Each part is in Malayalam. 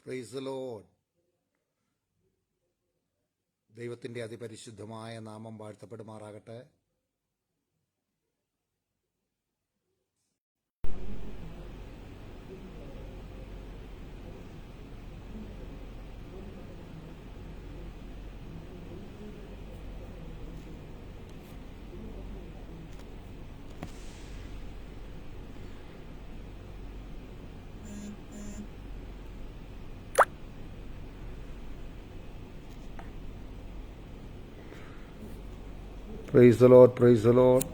Praise the Lord. ദൈവത്തിൻ്റെ അതിപരിശുദ്ധമായ നാമം വാഴ്ത്തപ്പെടുമാറാകട്ടെ. Praise the Lord, praise the Lord.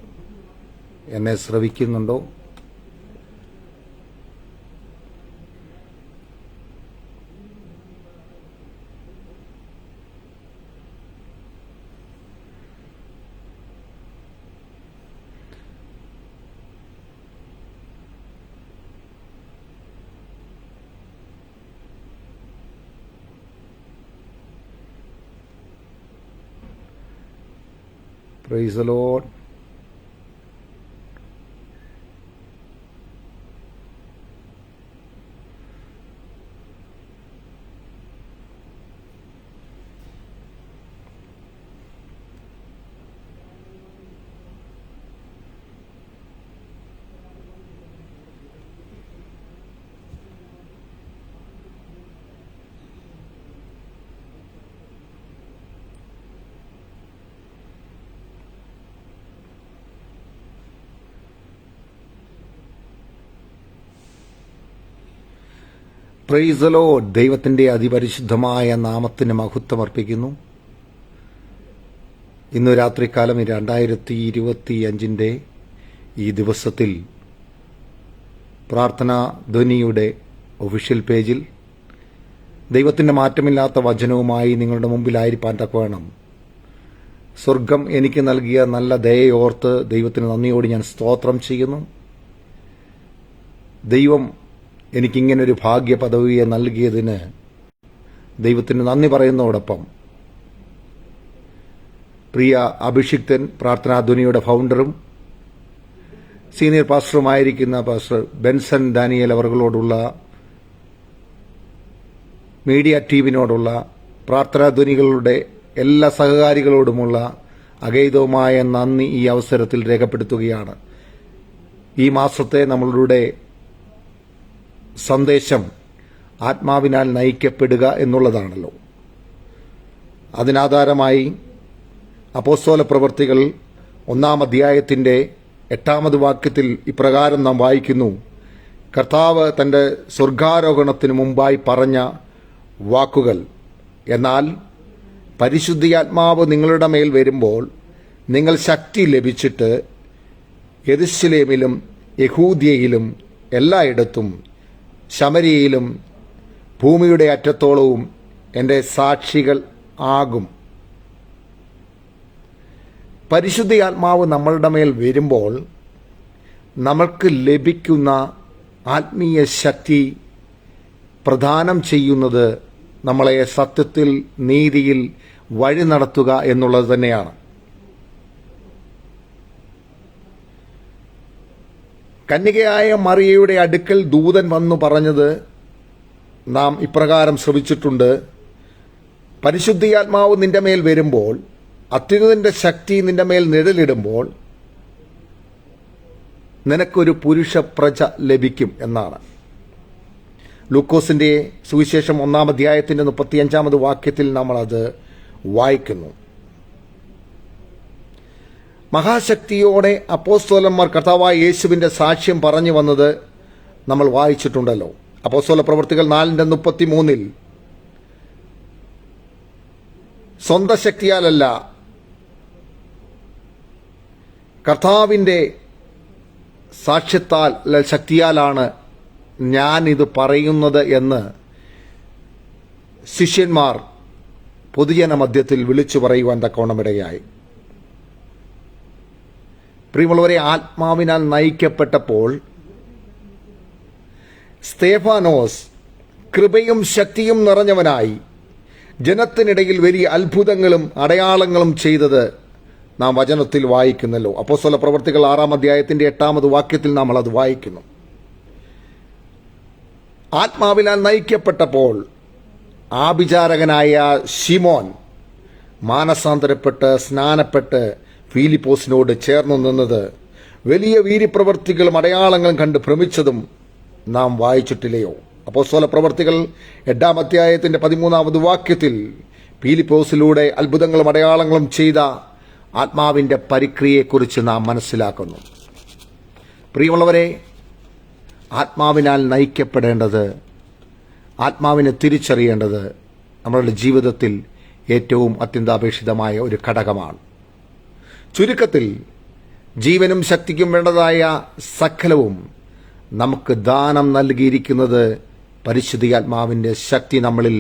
എന്നെ ശ്രവിക്കുന്നുണ്ടോ? Praise the Lord. Praise the Lord. ദൈവത്തിൻ്റെ അതിപരിശുദ്ധമായ നാമത്തിന് മഹത്വമർപ്പിക്കുന്നു. ഇന്നു രാത്രികാലം 2025 ഈ ദിവസത്തിൽ പ്രാർത്ഥനാ ധ്വനിയുടെ ഒഫീഷ്യൽ പേജിൽ ദൈവത്തിൻ്റെ മാറ്റമില്ലാത്ത വചനവുമായി നിങ്ങളുടെ മുമ്പിലായിരിക്കാൻ തക്കവണ്ണം സ്വർഗം എനിക്ക് നൽകിയ നല്ല ദയയോർത്ത് ദൈവത്തിന് നന്ദിയോട് ഞാൻ സ്തോത്രം ചെയ്യുന്നു. ദൈവം എനിക്കിങ്ങനൊരു ഭാഗ്യ പദവിയെ നൽകിയതിന് ദൈവത്തിന് നന്ദി പറയുന്നതോടൊപ്പം പ്രിയ അഭിഷിക്തൻ പ്രാർത്ഥനാധ്വനിയുടെ ഫൗണ്ടറും സീനിയർ പാസ്റ്ററുമായിരിക്കുന്ന പാസ്റ്റർ ബെൻസൺ ഡാനിയൽ അവர்களോടുള്ള മീഡിയ ടീമിനോടുള്ള പ്രാർത്ഥനാധ്വനികളുടെ എല്ലാ സഹകാരികളോടുമുള്ള അഗൈതവുമായ നന്ദി ഈ അവസരത്തിൽ രേഖപ്പെടുത്തുകയാണ്. ഈ മാസത്തെ നമ്മളുടെ സന്ദേശം ആത്മാവിനാൽ നയിക്കപ്പെടുക എന്നുള്ളതാണല്ലോ. അതിനാധാരമായി അപ്പോസ്തല പ്രവൃത്തികൾ 1-ാം അധ്യായത്തിൻ്റെ 8-ാമത് വാക്യത്തിൽ ഇപ്രകാരം നാം വായിക്കുന്നു: കർത്താവ് തൻ്റെ സ്വർഗാരോഹണത്തിന് മുമ്പായി പറഞ്ഞ വാക്കുകൾ, എന്നാൽ പരിശുദ്ധാത്മാവ് നിങ്ങളുടെ മേൽ വരുമ്പോൾ നിങ്ങൾ ശക്തി ലഭിച്ചിട്ട് യെരൂശലേമിലും യഹൂദ്യയിലും എല്ലായിടത്തും ശമര്യയിലും ഭൂമിയുടെ അറ്റത്തോളവും എൻ്റെ സാക്ഷികൾ ആകും. പരിശുദ്ധാത്മാവ് നമ്മളുടെ മേൽ വരുമ്പോൾ നമ്മൾക്ക് ലഭിക്കുന്ന ആത്മീയ ശക്തി പ്രദാനം ചെയ്യുന്നത് നമ്മളെ സത്യത്തിൽ നീതിയിൽ വഴി നടത്തുക എന്നുള്ളത് തന്നെയാണ്. കന്യകയായ മറിയയുടെ അടുക്കൽ ദൂതൻ വന്നു പറഞ്ഞത് നാം ഇപ്രകാരം ശ്രവിച്ചിട്ടുണ്ട്: പരിശുദ്ധാത്മാവ് നിന്റെ മേൽ വരുമ്പോൾ, അത്യുന്നതന്റെ ശക്തി നിന്റെ മേൽ നിഴലിടുമ്പോൾ നിനക്കൊരു പുരുഷ പ്രജ ലഭിക്കും എന്നാണ്. ലൂക്കോസിന്റെ സുവിശേഷം 1-ാം അധ്യായത്തിന്റെ 35-ാമത് വാക്യത്തിൽ നമ്മൾ അത് വായിക്കുന്നു. മഹാശക്തിയോടെ അപ്പോസ്തലന്മാർ കർത്താവായ യേശുവിന്റെ സാക്ഷ്യം പറഞ്ഞു വന്നത് നമ്മൾ വായിച്ചിട്ടുണ്ടല്ലോ. അപ്പോസ്തല പ്രവൃത്തികൾ 4:33 സ്വന്തം ശക്തിയാലല്ല, കർത്താവിന്റെ സാക്ഷ്യത്താൽ ശക്തിയാലാണ് ഞാനിത് പറയുന്നത് എന്ന് ശിഷ്യന്മാർ പൊതുജന മധ്യത്തിൽ വിളിച്ചു പറയുവാൻ തക്കവണ്ണമിടയായി. പ്രിയമുള്ളവരെ, ആത്മാവിനാൽ നയിക്കപ്പെട്ടപ്പോൾ സ്തേഫാനോസ് കൃപയും ശക്തിയും നിറഞ്ഞവനായി ജനത്തിനിടയിൽ വലിയ അത്ഭുതങ്ങളും അടയാളങ്ങളും ചെയ്തത് നാം വചനത്തിൽ വായിക്കുന്നല്ലോ. അപ്പോസ്തല പ്രവൃത്തികൾ 6-ാം അധ്യായത്തിന്റെ 8-ാമത് വാക്യത്തിൽ നാം അത് വായിക്കുന്നു. ആത്മാവിനാൽ നയിക്കപ്പെട്ടപ്പോൾ ആഭിചാരകനായ ശിമോൻ മാനസാന്തരപ്പെട്ട് സ്നാനപ്പെട്ട് ഫിലിപ്പോസിനോട് ചേർന്നു നിന്നത് വലിയ വീര്യപ്രവർത്തികളും അടയാളങ്ങളും കണ്ട് ഭ്രമിച്ചതും നാം വായിച്ചിട്ടില്ലയോ? അപ്പോസ്തല പ്രവർത്തികൾ 8-ാം അധ്യായത്തിന്റെ 13-ാമത് വാക്യത്തിൽ ഫിലിപ്പോസിലൂടെ അത്ഭുതങ്ങളും അടയാളങ്ങളും ചെയ്ത ആത്മാവിന്റെ പരിക്രിയയെക്കുറിച്ച് നാം മനസ്സിലാക്കുന്നു. പ്രിയമുള്ളവരെ, ആത്മാവിനാൽ നയിക്കപ്പെടേണ്ടത്, ആത്മാവിനെ തിരിച്ചറിയേണ്ടത് നമ്മളുടെ ജീവിതത്തിൽ ഏറ്റവും അത്യന്താപേക്ഷിതമായ ഒരു ഘടകമാണ്. ചുരുക്കത്തിൽ, ജീവനും ശക്തിക്കും വേണ്ടതായ സകലവും നമുക്ക് ദാനം നൽകിയിരിക്കുന്നത് പരിശുദ്ധാത്മാവിന്റെ ശക്തി നമ്മളിൽ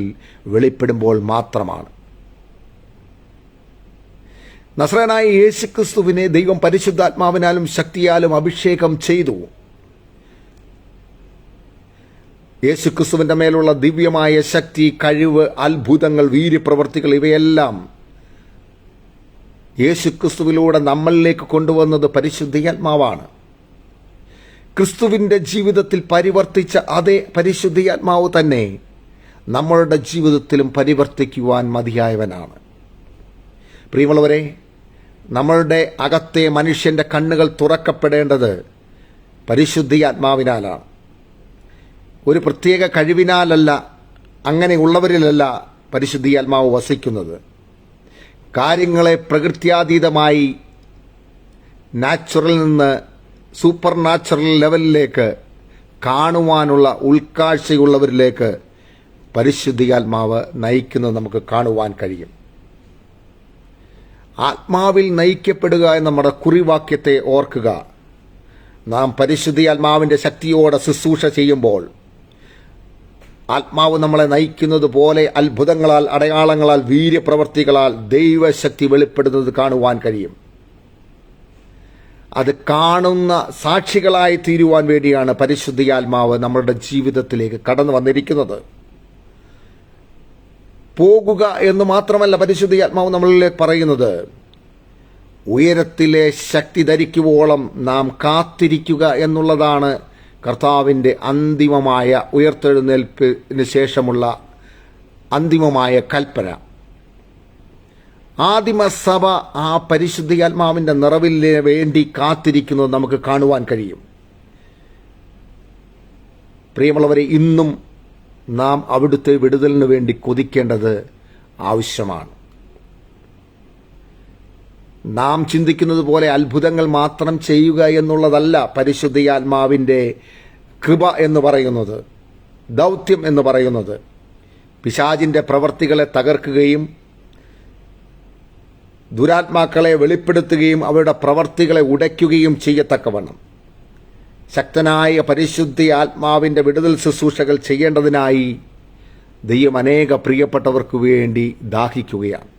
വെളിപ്പെടുമ്പോൾ മാത്രമാണ്. നസ്രായനായ യേശുക്രിസ്തുവിനെ ദൈവം പരിശുദ്ധാത്മാവിനാലും ശക്തിയാലും അഭിഷേകം ചെയ്തു. യേശുക്രിസ്തുവിന്റെ മേലുള്ള ദിവ്യമായ ശക്തി, കഴിവ്, അത്ഭുതങ്ങൾ, വീര്യപ്രവർത്തികൾ ഇവയെല്ലാം യേശുക്രിസ്തുവിലൂടെ നമ്മളിലേക്ക് കൊണ്ടുവന്നത് പരിശുദ്ധാത്മാവാണ്. ക്രിസ്തുവിന്റെ ജീവിതത്തിൽ പരിവർത്തിച്ച അതേ പരിശുദ്ധാത്മാവ് തന്നെ നമ്മളുടെ ജീവിതത്തിലും പരിവർത്തിക്കുവാൻ മതിയായവനാണ്. പ്രിയമുള്ളവരെ, നമ്മളുടെ അകത്തെ മനുഷ്യന്റെ കണ്ണുകൾ തുറക്കപ്പെടേണ്ടത് പരിശുദ്ധാത്മാവിനാലാണ്. ഒരു പ്രത്യേക കഴിവിനാലല്ല, അങ്ങനെയുള്ളവരിലല്ല പരിശുദ്ധാത്മാവ് വസിക്കുന്നത്. കാര്യങ്ങളെ പ്രകൃത്യാതീതമായി നാച്ചുറൽ നിന്ന് സൂപ്പർ നാച്ചുറൽ ലെവലിലേക്ക് കാണുവാനുള്ള ഉൾക്കാഴ്ചയുള്ളവരിലേക്ക് പരിശുദ്ധാത്മാവ് നയിക്കുന്നത് നമുക്ക് കാണുവാൻ കഴിയും. ആത്മാവിൽ നയിക്കപ്പെടുക എന്ന നമ്മുടെ കുറിവാക്യത്തെ ഓർക്കുക. നാം പരിശുദ്ധാത്മാവിന്റെ ശക്തിയോടെ ശുശ്രൂഷ ചെയ്യുമ്പോൾ ആത്മാവ് നമ്മളെ നയിക്കുന്നത് പോലെ അത്ഭുതങ്ങളാൽ, അടയാളങ്ങളാൽ, വീര്യപ്രവർത്തികളാൽ ദൈവശക്തി വെളിപ്പെടുന്നത് കാണുവാൻ കഴിയും. അത് കാണുന്ന സാക്ഷികളായി തീരുവാൻ വേണ്ടിയാണ് പരിശുദ്ധാത്മാവ് നമ്മുടെ ജീവിതത്തിലേക്ക് കടന്നു വന്നിരിക്കുന്നത്. പോകുക എന്ന് മാത്രമല്ല പരിശുദ്ധാത്മാവ് നമ്മളിലേക്ക് പറയുന്നത്, ഉയരത്തിലെ ശക്തി ധരിക്കുവോളം നാം കാത്തിരിക്കുക എന്നുള്ളതാണ് കർത്താവിൻ്റെ അന്തിമമായ ഉയർത്തെഴുന്നേൽപ്പിന് ശേഷമുള്ള അന്തിമമായ കൽപ്പന. ആദിമസഭ ആ പരിശുദ്ധാത്മാവിന്റെ നിറവിന് വേണ്ടി കാത്തിരിക്കുന്നത് നമുക്ക് കാണുവാൻ കഴിയും. പ്രിയമുള്ളവരെ, ഇന്നും നാം അവിടുത്തെ വിടുതലിന് വേണ്ടി കൊതിക്കേണ്ടത് ആവശ്യമാണ്. നാം ചിന്തിക്കുന്നത് പോലെ അത്ഭുതങ്ങൾ മാത്രം ചെയ്യുക എന്നുള്ളതല്ല പരിശുദ്ധാത്മാവിന്റെ കൃപ എന്ന് പറയുന്നത്, ദൗത്യം എന്ന് പറയുന്നത്. പിശാചിന്റെ പ്രവർത്തികളെ തകർക്കുകയും ദുരാത്മാക്കളെ വെളിപ്പെടുത്തുകയും അവരുടെ പ്രവർത്തികളെ ഉടയ്ക്കുകയും ചെയ്യത്തക്കവണ്ണം ശക്തനായ പരിശുദ്ധ ആത്മാവിന്റെ വിടുതൽ ശുശ്രൂഷകൾ ചെയ്യേണ്ടതിനായി ദൈവം അനേക പ്രിയപ്പെട്ടവർക്ക് വേണ്ടി ദാഹിക്കുകയാണ്.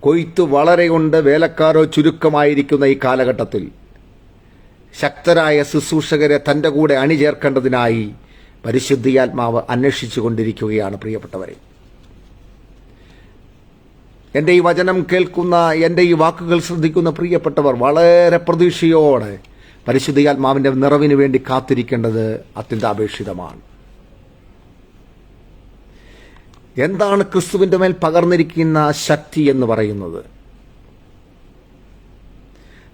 കൊയ്ത്ത് വളരെയുണ്ട്, വേലക്കാരോ ചുരുക്കമായിരിക്കുന്ന ഈ കാലഘട്ടത്തിൽ ശക്തരായ ശുശ്രൂഷകരെ തന്റെ കൂടെ അണിചേർക്കേണ്ടതിനായി പരിശുദ്ധാത്മാവ് അന്വേഷിച്ചുകൊണ്ടിരിക്കുകയാണ്. പ്രിയപ്പെട്ടവരെ, എൻ്റെ ഈ വചനം കേൾക്കുന്ന, എൻ്റെ ഈ വാക്കുകൾ ശ്രദ്ധിക്കുന്ന പ്രിയപ്പെട്ടവർ വളരെ പ്രതീക്ഷയോടെ പരിശുദ്ധാത്മാവിന്റെ നിറവിന് വേണ്ടി കാത്തിരിക്കേണ്ടത് അത്യന്താപേക്ഷിതമാണ്. എന്താണ് ക്രിസ്തുവിന്റെ മേൽ പകർന്നിരിക്കുന്ന ശക്തി എന്ന് പറയുന്നത്?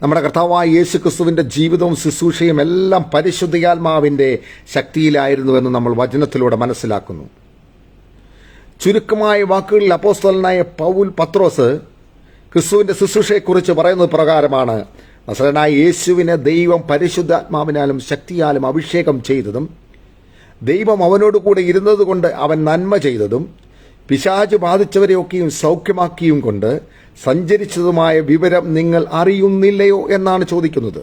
നമ്മുടെ കർത്താവായ യേശു ക്രിസ്തുവിന്റെ ജീവിതവും ശുശ്രൂഷയും എല്ലാം പരിശുദ്ധാത്മാവിന്റെ ശക്തിയിലായിരുന്നുവെന്ന് നമ്മൾ വചനത്തിലൂടെ മനസ്സിലാക്കുന്നു. ചുരുക്കമായ വാക്കുകളിൽ അപ്പോസ്തലനായ പത്രോസ് ക്രിസ്തുവിന്റെ ശുശ്രൂഷയെക്കുറിച്ച് പറയുന്നത് പ്രകാരമാണ്: നസറേയനായ യേശുവിനെ ദൈവം പരിശുദ്ധാത്മാവിനാലും ശക്തിയാലും അഭിഷേകം ചെയ്തതും, ദൈവം അവനോടുകൂടെ ഇരുന്നതുകൊണ്ട് അവൻ നന്മ ചെയ്തതും, പിശാച് ബാധിച്ചവരെയൊക്കെയും സൗഖ്യമാക്കിയും കൊണ്ട് സഞ്ചരിച്ചതുമായ വിവരം നിങ്ങൾ അറിയുന്നില്ലയോ എന്നാണ് ചോദിക്കുന്നത്.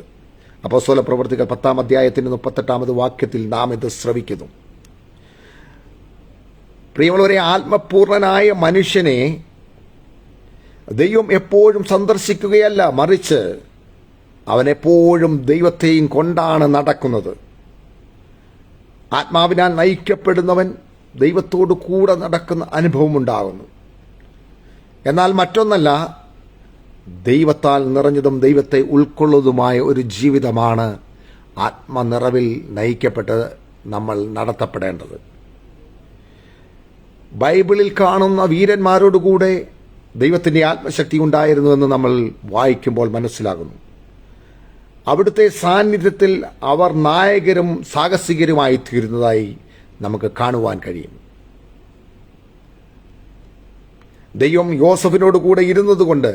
അപ്പോസ്തല പ്രവർത്തികൾ 10-ാം അധ്യായത്തിന്റെ 38-ാമത് വാക്യത്തിൽ നാം ഇത് ശ്രവിക്കുന്നു. പ്രിയമുള്ളവരെ, ആത്മപൂർണനായ മനുഷ്യനെ ദൈവം എപ്പോഴും സന്ദർശിക്കുകയല്ല, മറിച്ച് അവനെപ്പോഴും ദൈവത്തെയും കൊണ്ടാണ് നടക്കുന്നത്. ആത്മാവിനാൽ നയിക്കപ്പെടുന്നവൻ ദൈവത്തോടു കൂടെ നടക്കുന്ന അനുഭവമുണ്ടാകുന്നു. എന്നാൽ മറ്റൊന്നല്ല, ദൈവത്താൽ നിറഞ്ഞതും ദൈവത്തെ ഉൾക്കൊള്ളുന്നതുമായ ഒരു ജീവിതമാണ് ആത്മനിറവിൽ നയിക്കപ്പെട്ട് നമ്മൾ നടത്തപ്പെടേണ്ടത്. ബൈബിളിൽ കാണുന്ന വീരന്മാരോടുകൂടെ ദൈവത്തിൻ്റെ ആത്മശക്തി ഉണ്ടായിരുന്നുവെന്ന് നമ്മൾ വായിക്കുമ്പോൾ മനസ്സിലാകുന്നു. അവിടുത്തെ സാന്നിധ്യത്തിൽ അവർ നായകരും സാഹസികരുമായി തീരുന്നതായി നമുക്ക് കാണുവാൻ കഴിയും. ദൈവം യോസഫിനോട് കൂടെ ഇരുന്നതുകൊണ്ട്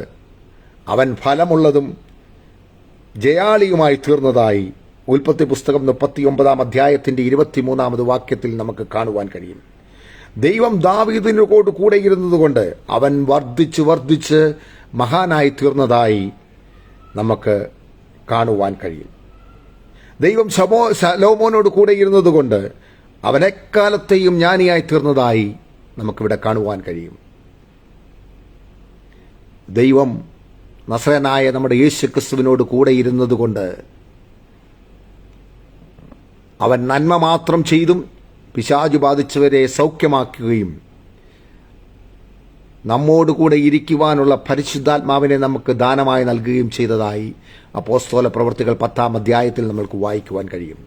അവൻ ഫലമുള്ളതും ജയാളിയുമായി തീർന്നതായി ഉൽപ്പത്തി പുസ്തകം 39 അധ്യായത്തിൻ്റെ 23 വാക്യത്തിൽ നമുക്ക് കാണുവാൻ കഴിയും. ദൈവം ദാവീദിനോട് കൂടെ ഇരുന്നതുകൊണ്ട് അവൻ വർദ്ധിച്ച് മഹാനായി തീർന്നതായി നമുക്ക് കാണുവാൻ കഴിയും. ദൈവം ശലോമോനോട് കൂടെ ഇരുന്നതുകൊണ്ട് അവൻ എക്കാലത്തെയും ജ്ഞാനിയായി തീർന്നതായി നമുക്കിവിടെ കാണുവാൻ കഴിയും. ദൈവം നസറേയനായ നമ്മുടെ യേശുക്രിസ്തുവിനോട് കൂടെ ഇരുന്നതുകൊണ്ട് അവൻ നന്മ മാത്രം ചെയ്തും പിശാചു ബാധിച്ചവരെ സൗഖ്യമാക്കുകയും നമ്മോടുകൂടെ ഇരിക്കുവാനുള്ള പരിശുദ്ധാത്മാവിനെ നമുക്ക് ദാനമായി നൽകുകയും ചെയ്തതായി അപ്പോസ്തല പ്രവൃത്തികൾ 10 അധ്യായത്തിൽ നമ്മൾക്ക് വായിക്കുവാൻ കഴിയും.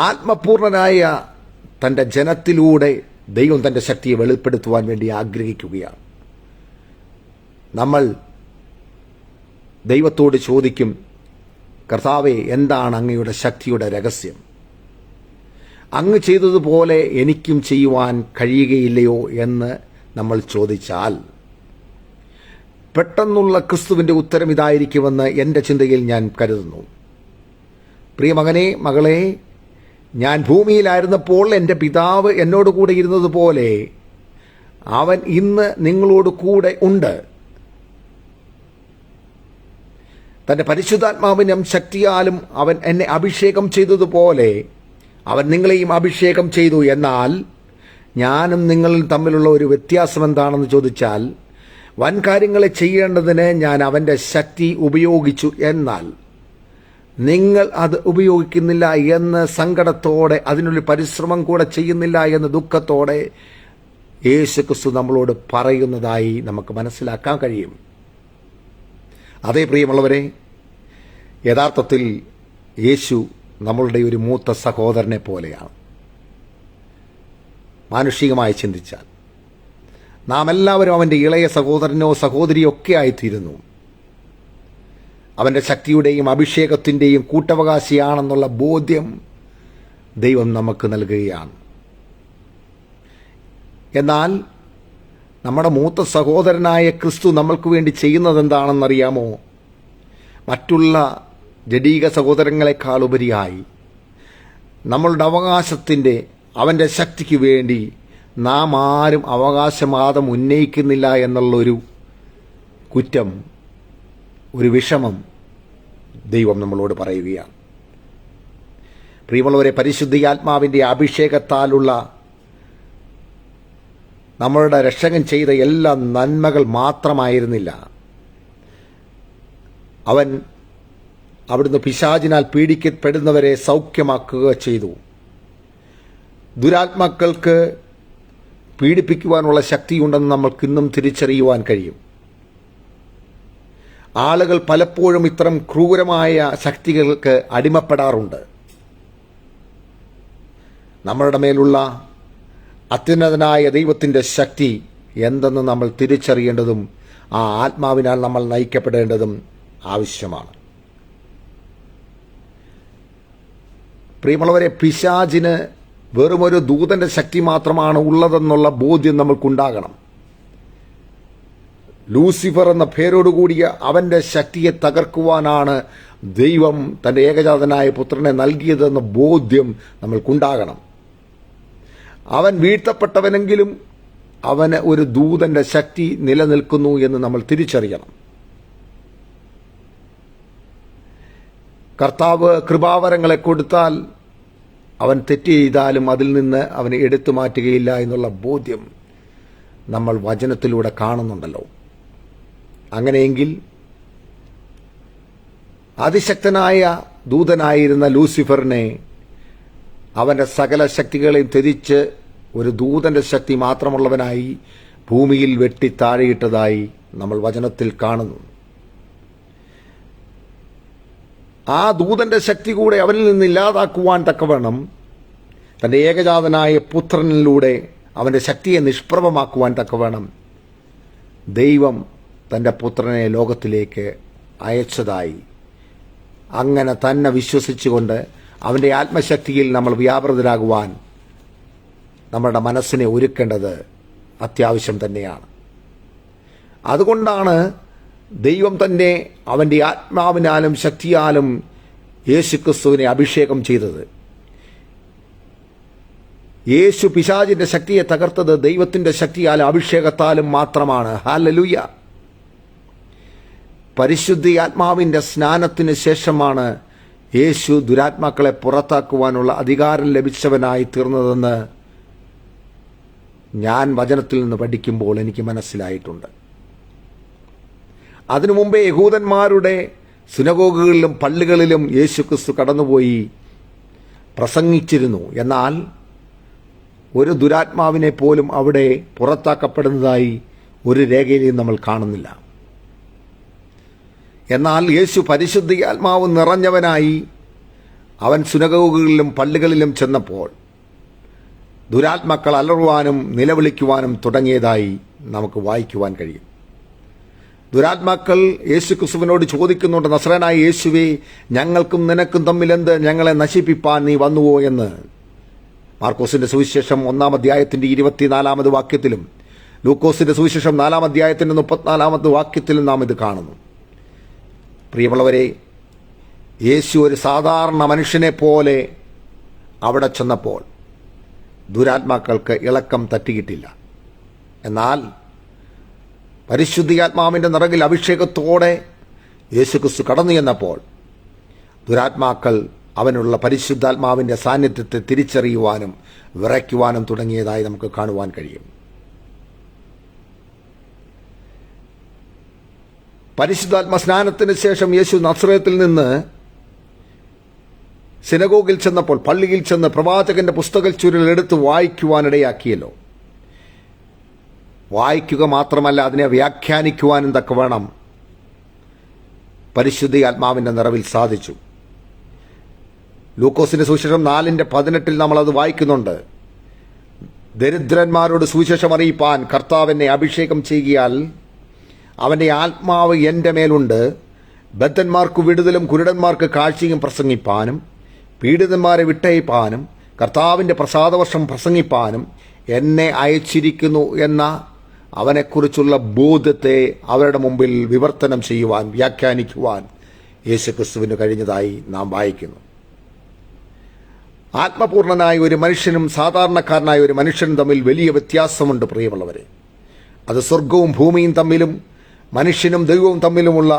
ആത്മപൂർണനായ തൻ്റെ ജനത്തിലൂടെ ദൈവം തൻ്റെ ശക്തിയെ വെളിപ്പെടുത്തുവാൻ വേണ്ടി ആഗ്രഹിക്കുകയാണ്. നമ്മൾ ദൈവത്തോട് ചോദിക്കും, കർത്താവേ, എന്താണ് അങ്ങയുടെ ശക്തിയുടെ രഹസ്യം? അങ്ങ് ചെയ്തതുപോലെ എനിക്കും ചെയ്യുവാൻ കഴിയുകയില്ലയോ എന്ന് നമ്മൾ ചോദിച്ചാൽ പെട്ടെന്നുള്ള ക്രിസ്തുവിൻ്റെ ഉത്തരം ഇതായിരിക്കുമെന്ന് എൻ്റെ ചിന്തയിൽ ഞാൻ കരുതുന്നു. പ്രിയ മകനെ, മകളെ, ഞാൻ ഭൂമിയിലായിരുന്നപ്പോൾ എൻ്റെ പിതാവ് എന്നോട് കൂടെ ഇരുന്നതുപോലെ അവൻ ഇന്ന് നിങ്ങളോട് കൂടെ ഉണ്ട്. തൻ്റെ പരിശുദ്ധാത്മാവിനും ശക്തിയാലും അവൻ എന്നെ അഭിഷേകം ചെയ്തതുപോലെ അവൻ നിങ്ങളെയും അഭിഷേകം ചെയ്തു. എന്നാൽ ഞാനും നിങ്ങളും തമ്മിലുള്ള ഒരു വ്യത്യാസം എന്താണെന്ന് ചോദിച്ചാൽ, വൻ കാര്യങ്ങളെ ചെയ്യേണ്ടതിന് ഞാൻ അവൻ്റെ ശക്തി ഉപയോഗിച്ചു, എന്നാൽ നിങ്ങൾ അത് ഉപയോഗിക്കുന്നില്ല എന്ന് സങ്കടത്തോടെ, അതിനുള്ള പരിശ്രമം കൂടെ ചെയ്യുന്നില്ല എന്ന് ദുഃഖത്തോടെ യേശുക്രിസ്തു നമ്മളോട് പറയുന്നതായി നമുക്ക് മനസ്സിലാക്കാൻ കഴിയും. അതേ പ്രിയമുള്ളവരെ, യഥാർത്ഥത്തിൽ യേശു നമ്മളുടെ ഒരു മൂത്ത സഹോദരനെ പോലെയാണ്. മാനുഷികമായി ചിന്തിച്ചാൽ നാം എല്ലാവരും അവൻ്റെ ഇളയ സഹോദരനോ സഹോദരിയോ ഒക്കെ ആയിത്തീരുന്നു. അവൻ്റെ ശക്തിയുടെയും അഭിഷേകത്തിൻ്റെയും കൂട്ടവകാശിയാണെന്നുള്ള ബോധ്യം ദൈവം നമുക്ക് നൽകുകയാണ്. എന്നാൽ നമ്മുടെ മൂത്ത സഹോദരനായ ക്രിസ്തു നമ്മൾക്ക് വേണ്ടി ചെയ്യുന്നത് എന്താണെന്നറിയാമോ? മറ്റുള്ള ജഡീക സഹോദരങ്ങളെക്കാൾ ഉപരിയായി നമ്മളുടെ അവകാശത്തിൻ്റെ, അവൻ്റെ ശക്തിക്ക് വേണ്ടി നാം ആരും അവകാശവാദം ഉന്നയിക്കുന്നില്ല എന്നുള്ളൊരു കുറ്റം, ഒരു വിഷമം ദൈവം നമ്മളോട് പറയുകയാണ്. പ്രിയമുള്ളവരെ, പരിശുദ്ധാത്മാവിൻ്റെ അഭിഷേകത്താലുള്ള നമ്മളുടെ രക്ഷകൻ ചെയ്ത എല്ലാ നന്മകൾ മാത്രമായിരുന്നില്ല. അവൻ അവിടുന്ന് പിശാചിനാൽ പീഡിക്കപ്പെടുന്നവരെ സൗഖ്യമാക്കുക ചെയ്തു. ദുരാത്മാക്കൾക്ക് പീഡിപ്പിക്കുവാനുള്ള ശക്തിയുണ്ടെന്ന് നമ്മൾക്കിന്നും തിരിച്ചറിയുവാൻ കഴിയും. ആളുകൾ പലപ്പോഴും ഇത്തരം ക്രൂരമായ ശക്തികൾക്ക് അടിമപ്പെടാറുണ്ട്. നമ്മളുടെ മേലുള്ള അത്യുന്നതനായ ദൈവത്തിൻ്റെ ശക്തി എന്തെന്ന് നമ്മൾ തിരിച്ചറിയേണ്ടതും ആ ആത്മാവിനാൽ നമ്മൾ നയിക്കപ്പെടേണ്ടതും ആവശ്യമാണ്. പ്രിയമുള്ളവരെ, പിശാചിന് വെറുമൊരു ദൂതന്റെ ശക്തി മാത്രമാണ് ഉള്ളതെന്നുള്ള ബോധ്യം നമ്മൾക്കുണ്ടാകണം. ലൂസിഫർ എന്ന പേരോടുകൂടിയ അവൻ്റെ ശക്തിയെ തകർക്കുവാനാണ് ദൈവം തൻ്റെ ഏകജാതനായ പുത്രനെ നൽകിയതെന്ന ബോധ്യം നമ്മൾക്കുണ്ടാകണം. അവൻ വീഴ്ത്തപ്പെട്ടവനെങ്കിലും അവന് ഒരു ദൂതന്റെ ശക്തി നിലനിൽക്കുന്നു എന്ന് നമ്മൾ തിരിച്ചറിയണം. കർത്താവ് കൃപാവരങ്ങളെ കൊടുത്താൽ അവൻ തെറ്റ് ചെയ്താലും അതിൽ നിന്ന് അവനെ എടുത്തു മാറ്റുകയില്ല എന്നുള്ള ബോധ്യം നമ്മൾ വചനത്തിലൂടെ കാണുന്നുണ്ടല്ലോ. അങ്ങനെയെങ്കിൽ അതിശക്തനായ ദൂതനായിരുന്ന ലൂസിഫറിനെ അവൻ്റെ സകല ശക്തികളെയും ത്യജിച്ച് ഒരു ദൂതന്റെ ശക്തി മാത്രമുള്ളവനായി ഭൂമിയിൽ വെട്ടി താഴെയിട്ടതായി നമ്മൾ വചനത്തിൽ കാണുന്നു. ആ ദൂതന്റെ ശക്തി കൂടെ അവനിൽ നിന്ന് ഇല്ലാതാക്കുവാൻ തക്കവണ്ണം തൻ്റെ ഏകജാതനായ പുത്രനിലൂടെ അവൻ്റെ ശക്തിയെ നിഷ്പ്രഭമാക്കുവാൻ തക്കവേണം ദൈവം തൻ്റെ പുത്രനെ ലോകത്തിലേക്ക് അയച്ചതായി, അങ്ങനെ തന്നെ വിശ്വസിച്ചുകൊണ്ട് അവൻ്റെ ആത്മശക്തിയിൽ നമ്മൾ വ്യാപൃതരാകുവാൻ നമ്മുടെ മനസ്സിനെ ഒരുക്കേണ്ടത് അത്യാവശ്യം തന്നെയാണ്. അതുകൊണ്ടാണ് ദൈവം തന്നെ അവൻ്റെ ആത്മാവിനാലും ശക്തിയാലും യേശുക്രിസ്തുവിനെ അഭിഷേകം ചെയ്തത്. യേശു പിശാചിന്റെ ശക്തിയെ തകർത്തത് ദൈവത്തിന്റെ ശക്തിയാലും അഭിഷേകത്താലും മാത്രമാണ്. ഹല്ലേലൂയ. പരിശുദ്ധ ആത്മാവിന്റെ സ്നാനത്തിന് ശേഷമാണ് യേശു ദുരാത്മാക്കളെ പുറത്താക്കുവാനുള്ള അധികാരം ലഭിച്ചവനായി തീർന്നതെന്ന് ഞാൻ വചനത്തിൽ നിന്ന് പഠിക്കുമ്പോൾ എനിക്ക് മനസ്സിലായിട്ടുണ്ട്. അതിനു മുമ്പേ യഹൂദന്മാരുടെ സിനഗോഗുകളിലും പള്ളികളിലും യേശുക്രിസ്തു കടന്നുപോയി പ്രസംഗിച്ചിരുന്നു. എന്നാൽ ഒരു ദുരാത്മാവിനെ പോലും അവിടെ പുറത്താക്കപ്പെടുന്നതായി ഒരു രേഖയിലും നമ്മൾ കാണുന്നില്ല. എന്നാൽ യേശു പരിശുദ്ധ ആത്മാവ് നിറഞ്ഞവനായി അവൻ സിനഗോഗുകളിലും പള്ളികളിലും ചെന്നപ്പോൾ ദുരാത്മാക്കൾ അലറുവാനും നിലവിളിക്കുവാനും തുടങ്ങിയതായി നമുക്ക് വായിക്കുവാൻ കഴിയും. ദുരാത്മാക്കൾ യേശുക്രിസ്തുവിനോട് ചോദിക്കുന്നുണ്ട്, നസ്രയനായ യേശുവേ, ഞങ്ങൾക്കും നിനക്കും തമ്മിലെന്ത്? ഞങ്ങളെ നശിപ്പിപ്പാൻ നീ വന്നുവോ എന്ന്. മാർക്കോസിന്റെ സുവിശേഷം 1-ാം അധ്യായത്തിന്റെ 24-ാമത് വാക്യത്തിലും ലൂക്കോസിന്റെ സുവിശേഷം 4-ാം അധ്യായത്തിന്റെ 34-ാമത് വാക്യത്തിലും നാം ഇത് കാണുന്നു. പ്രിയമുള്ളവരെ, യേശു ഒരു സാധാരണ മനുഷ്യനെ പോലെ അവിടെ ചെന്നപ്പോൾ ദുരാത്മാക്കൾക്ക് ഇളക്കം തട്ടിയിട്ടില്ല. എന്നാൽ പരിശുദ്ധാത്മാവിന്റെ നിറകിൽ അഭിഷേകത്തോടെ യേശുക്രിസ്തു കടന്നു ചെന്നപ്പോൾ ദുരാത്മാക്കൾ അവനുള്ള പരിശുദ്ധാത്മാവിന്റെ സാന്നിധ്യത്തെ തിരിച്ചറിയുവാനും വിറയ്ക്കുവാനും തുടങ്ങിയതായി നമുക്ക് കാണുവാൻ കഴിയും. പരിശുദ്ധാത്മ സ്നാനത്തിന് ശേഷം യേശു നസ്രയത്തിൽ നിന്ന് സിനഗോഗിൽ ചെന്നപ്പോൾ പള്ളിയിൽ ചെന്ന് പ്രവാചകന്റെ പുസ്തക ചുരുളെടുത്ത് വായിക്കുവാനിടയാക്കിയല്ലോ. വായിക്കുക മാത്രമല്ല, അതിനെ വ്യാഖ്യാനിക്കുവാനും തക്കവണ്ണം പരിശുദ്ധ ആത്മാവിന്റെ നിറവിൽ സാധിച്ചു. ലൂക്കോസിന്റെ സുവിശേഷം 4:18 നമ്മളത് വായിക്കുന്നുണ്ട്. ദരിദ്രന്മാരോട് സുവിശേഷം അറിയിപ്പാൻ കർത്താവിനെ അഭിഷേകം ചെയ്യാൽ അവന്റെ ആത്മാവ് എൻ്റെ മേലുണ്ട്, ബദ്ധന്മാർക്ക് വിടുതലും കുരുടന്മാർക്ക് കാഴ്ചയും പ്രസംഗിപ്പാനും പീഡിതന്മാരെ വിട്ടയപ്പാനും കർത്താവിൻ്റെ പ്രസാദവർഷം പ്രസംഗിപ്പാനും എന്നെ അയച്ചിരിക്കുന്നു എന്ന അവനെക്കുറിച്ചുള്ള ബോധ്യത്തെ അവരുടെ മുമ്പിൽ വിവർത്തനം ചെയ്യുവാൻ, വ്യാഖ്യാനിക്കുവാൻ യേശുക്രിസ്തുവിന് കഴിഞ്ഞതായി നാം വായിക്കുന്നു. ആത്മപൂർണനായ ഒരു മനുഷ്യനും സാധാരണക്കാരനായ ഒരു മനുഷ്യനും തമ്മിൽ വലിയ വ്യത്യാസമുണ്ട് പ്രിയമുള്ളവരെ. അത് സ്വർഗവും ഭൂമിയും തമ്മിലും മനുഷ്യനും ദൈവവും തമ്മിലുമുള്ള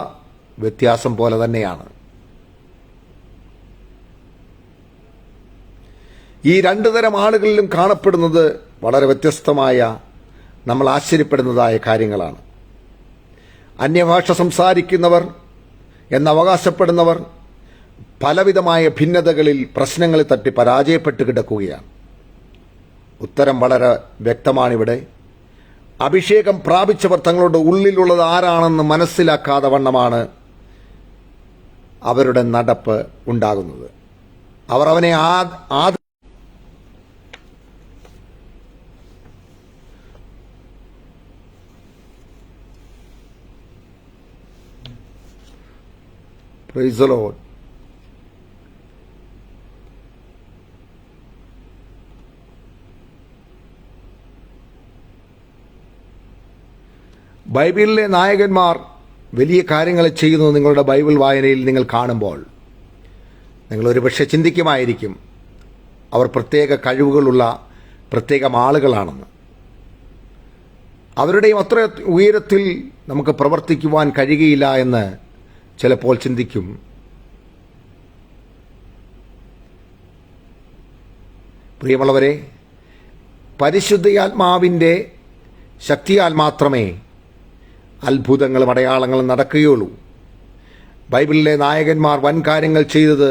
വ്യത്യാസം പോലെ തന്നെയാണ്. ഈ രണ്ടു തരം ആളുകളിലും കാണപ്പെടുന്നത് വളരെ വ്യത്യസ്തമായ, നമ്മൾ ആശ്ചര്യപ്പെടുന്നതായ കാര്യങ്ങളാണ്. അന്യഭാഷ സംസാരിക്കുന്നവർ എന്നവകാശപ്പെടുന്നവർ പലവിധമായ ഭിന്നതകളിൽ, പ്രശ്നങ്ങളിൽ തട്ടി പരാജയപ്പെട്ട് കിടക്കുകയാണ്. ഉത്തരം വളരെ വ്യക്തമാണിവിടെ. അഭിഷേകം പ്രാപിച്ചവർ തങ്ങളുടെ ഉള്ളിലുള്ളത് ആരാണെന്ന് മനസ്സിലാക്കാതെ വണ്ണമാണ് അവരുടെ നടപ്പ് ഉണ്ടാകുന്നത്. അവർ അവനെ Praise the Lord. ബൈബിളിലെ നായകന്മാർ വലിയ കാര്യങ്ങൾ ചെയ്യുന്നത് നിങ്ങളുടെ ബൈബിൾ വായനയിൽ നിങ്ങൾ കാണുമ്പോൾ നിങ്ങൾ ഒരുപക്ഷെ ചിന്തിക്കുമായിരിക്കും അവർ പ്രത്യേക കഴിവുകളുള്ള പ്രത്യേകം ആളുകളാണെന്ന്. അവരുടെയും അത്ര ഉയരത്തിൽ നമുക്ക് പ്രവർത്തിക്കുവാൻ കഴിയുകയില്ല എന്ന് ചിലപ്പോൾ ചിന്തിക്കും. പ്രിയമുള്ളവരെ, പരിശുദ്ധാത്മാവിൻ്റെ ശക്തിയാൽ മാത്രമേ അത്ഭുതങ്ങളും അടയാളങ്ങളും നടക്കുകയുള്ളൂ. ബൈബിളിലെ നായകന്മാർ വൻ കാര്യങ്ങൾ ചെയ്തത്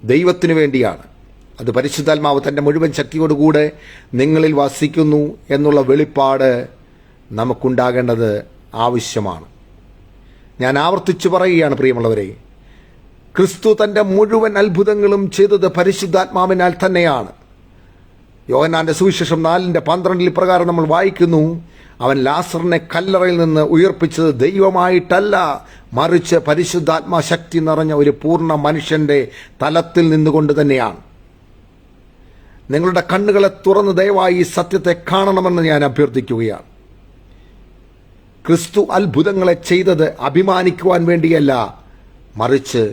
ദൈവത്തിനു വേണ്ടിയാണ്. അത് പരിശുദ്ധാത്മാവ് തൻ്റെ മുഴുവൻ ശക്തിയോടുകൂടെ നിങ്ങളിൽ വസിക്കുന്നു എന്നുള്ള വെളിപ്പാട് നമുക്കുണ്ടാകേണ്ടത് ആവശ്യമാണ്. ഞാൻ ആവർത്തിച്ചു പറയുകയാണ് പ്രിയമുള്ളവരെ, ക്രിസ്തു തൻ്റെ മുഴുവൻ അത്ഭുതങ്ങളും ചെയ്തത് പരിശുദ്ധാത്മാവിനാൽ തന്നെയാണ്. യോഹന്നാന്റെ സുവിശേഷം 4:12 ഇപ്രകാരം നമ്മൾ വായിക്കുന്നു, അവൻ ലാസറിനെ കല്ലറയിൽ നിന്ന് ഉയർപ്പിച്ചത് ദൈവമായിട്ടല്ല, മറിച്ച് പരിശുദ്ധാത്മാ ശക്തി നിറഞ്ഞ ഒരു പൂർണ്ണ മനുഷ്യന്റെ തലത്തിൽ നിന്നുകൊണ്ട് തന്നെയാണ്. നിങ്ങളുടെ കണ്ണുകളെ തുറന്ന് ദയവായി ഈ സത്യത്തെ കാണണമെന്ന് ഞാൻ അഭ്യർത്ഥിക്കുകയാണ്. ക്രിസ്തു അത്ഭുതങ്ങളെ ചെയ്തത് അഭിമാനിക്കുവാൻ വേണ്ടിയല്ല, മറിച്ച്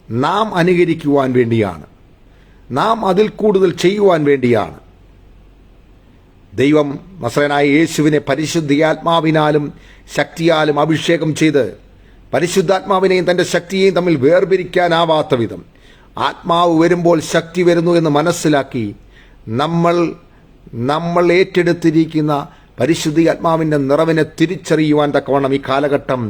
നാം അനുകരിക്കുവാൻ വേണ്ടിയാണ്. നാം അതിൽ കൂടുതൽ ചെയ്യുവാൻ വേണ്ടിയാണ്. ദൈവം നസറേയനായ യേശുവിനെ പരിശുദ്ധാത്മാവിനാലും ശക്തിയാലും അഭിഷേകം ചെയ്ത് പരിശുദ്ധാത്മാവിനെയും തന്റെ ശക്തിയെയും തമ്മിൽ വേർപിരിക്കാനാവാത്ത വിധം ആത്മാവ് വരുമ്പോൾ ശക്തി വരുന്നു എന്ന് മനസ്സിലാക്കി നമ്മൾ ഏറ്റെടുത്തിരിക്കുന്ന പരിശുദ്ധാത്മാവിന്റെ നിറവിനെ തിരിച്ചറിയുവാൻ തക്കവണ്ണം ഈ കാലഘട്ടം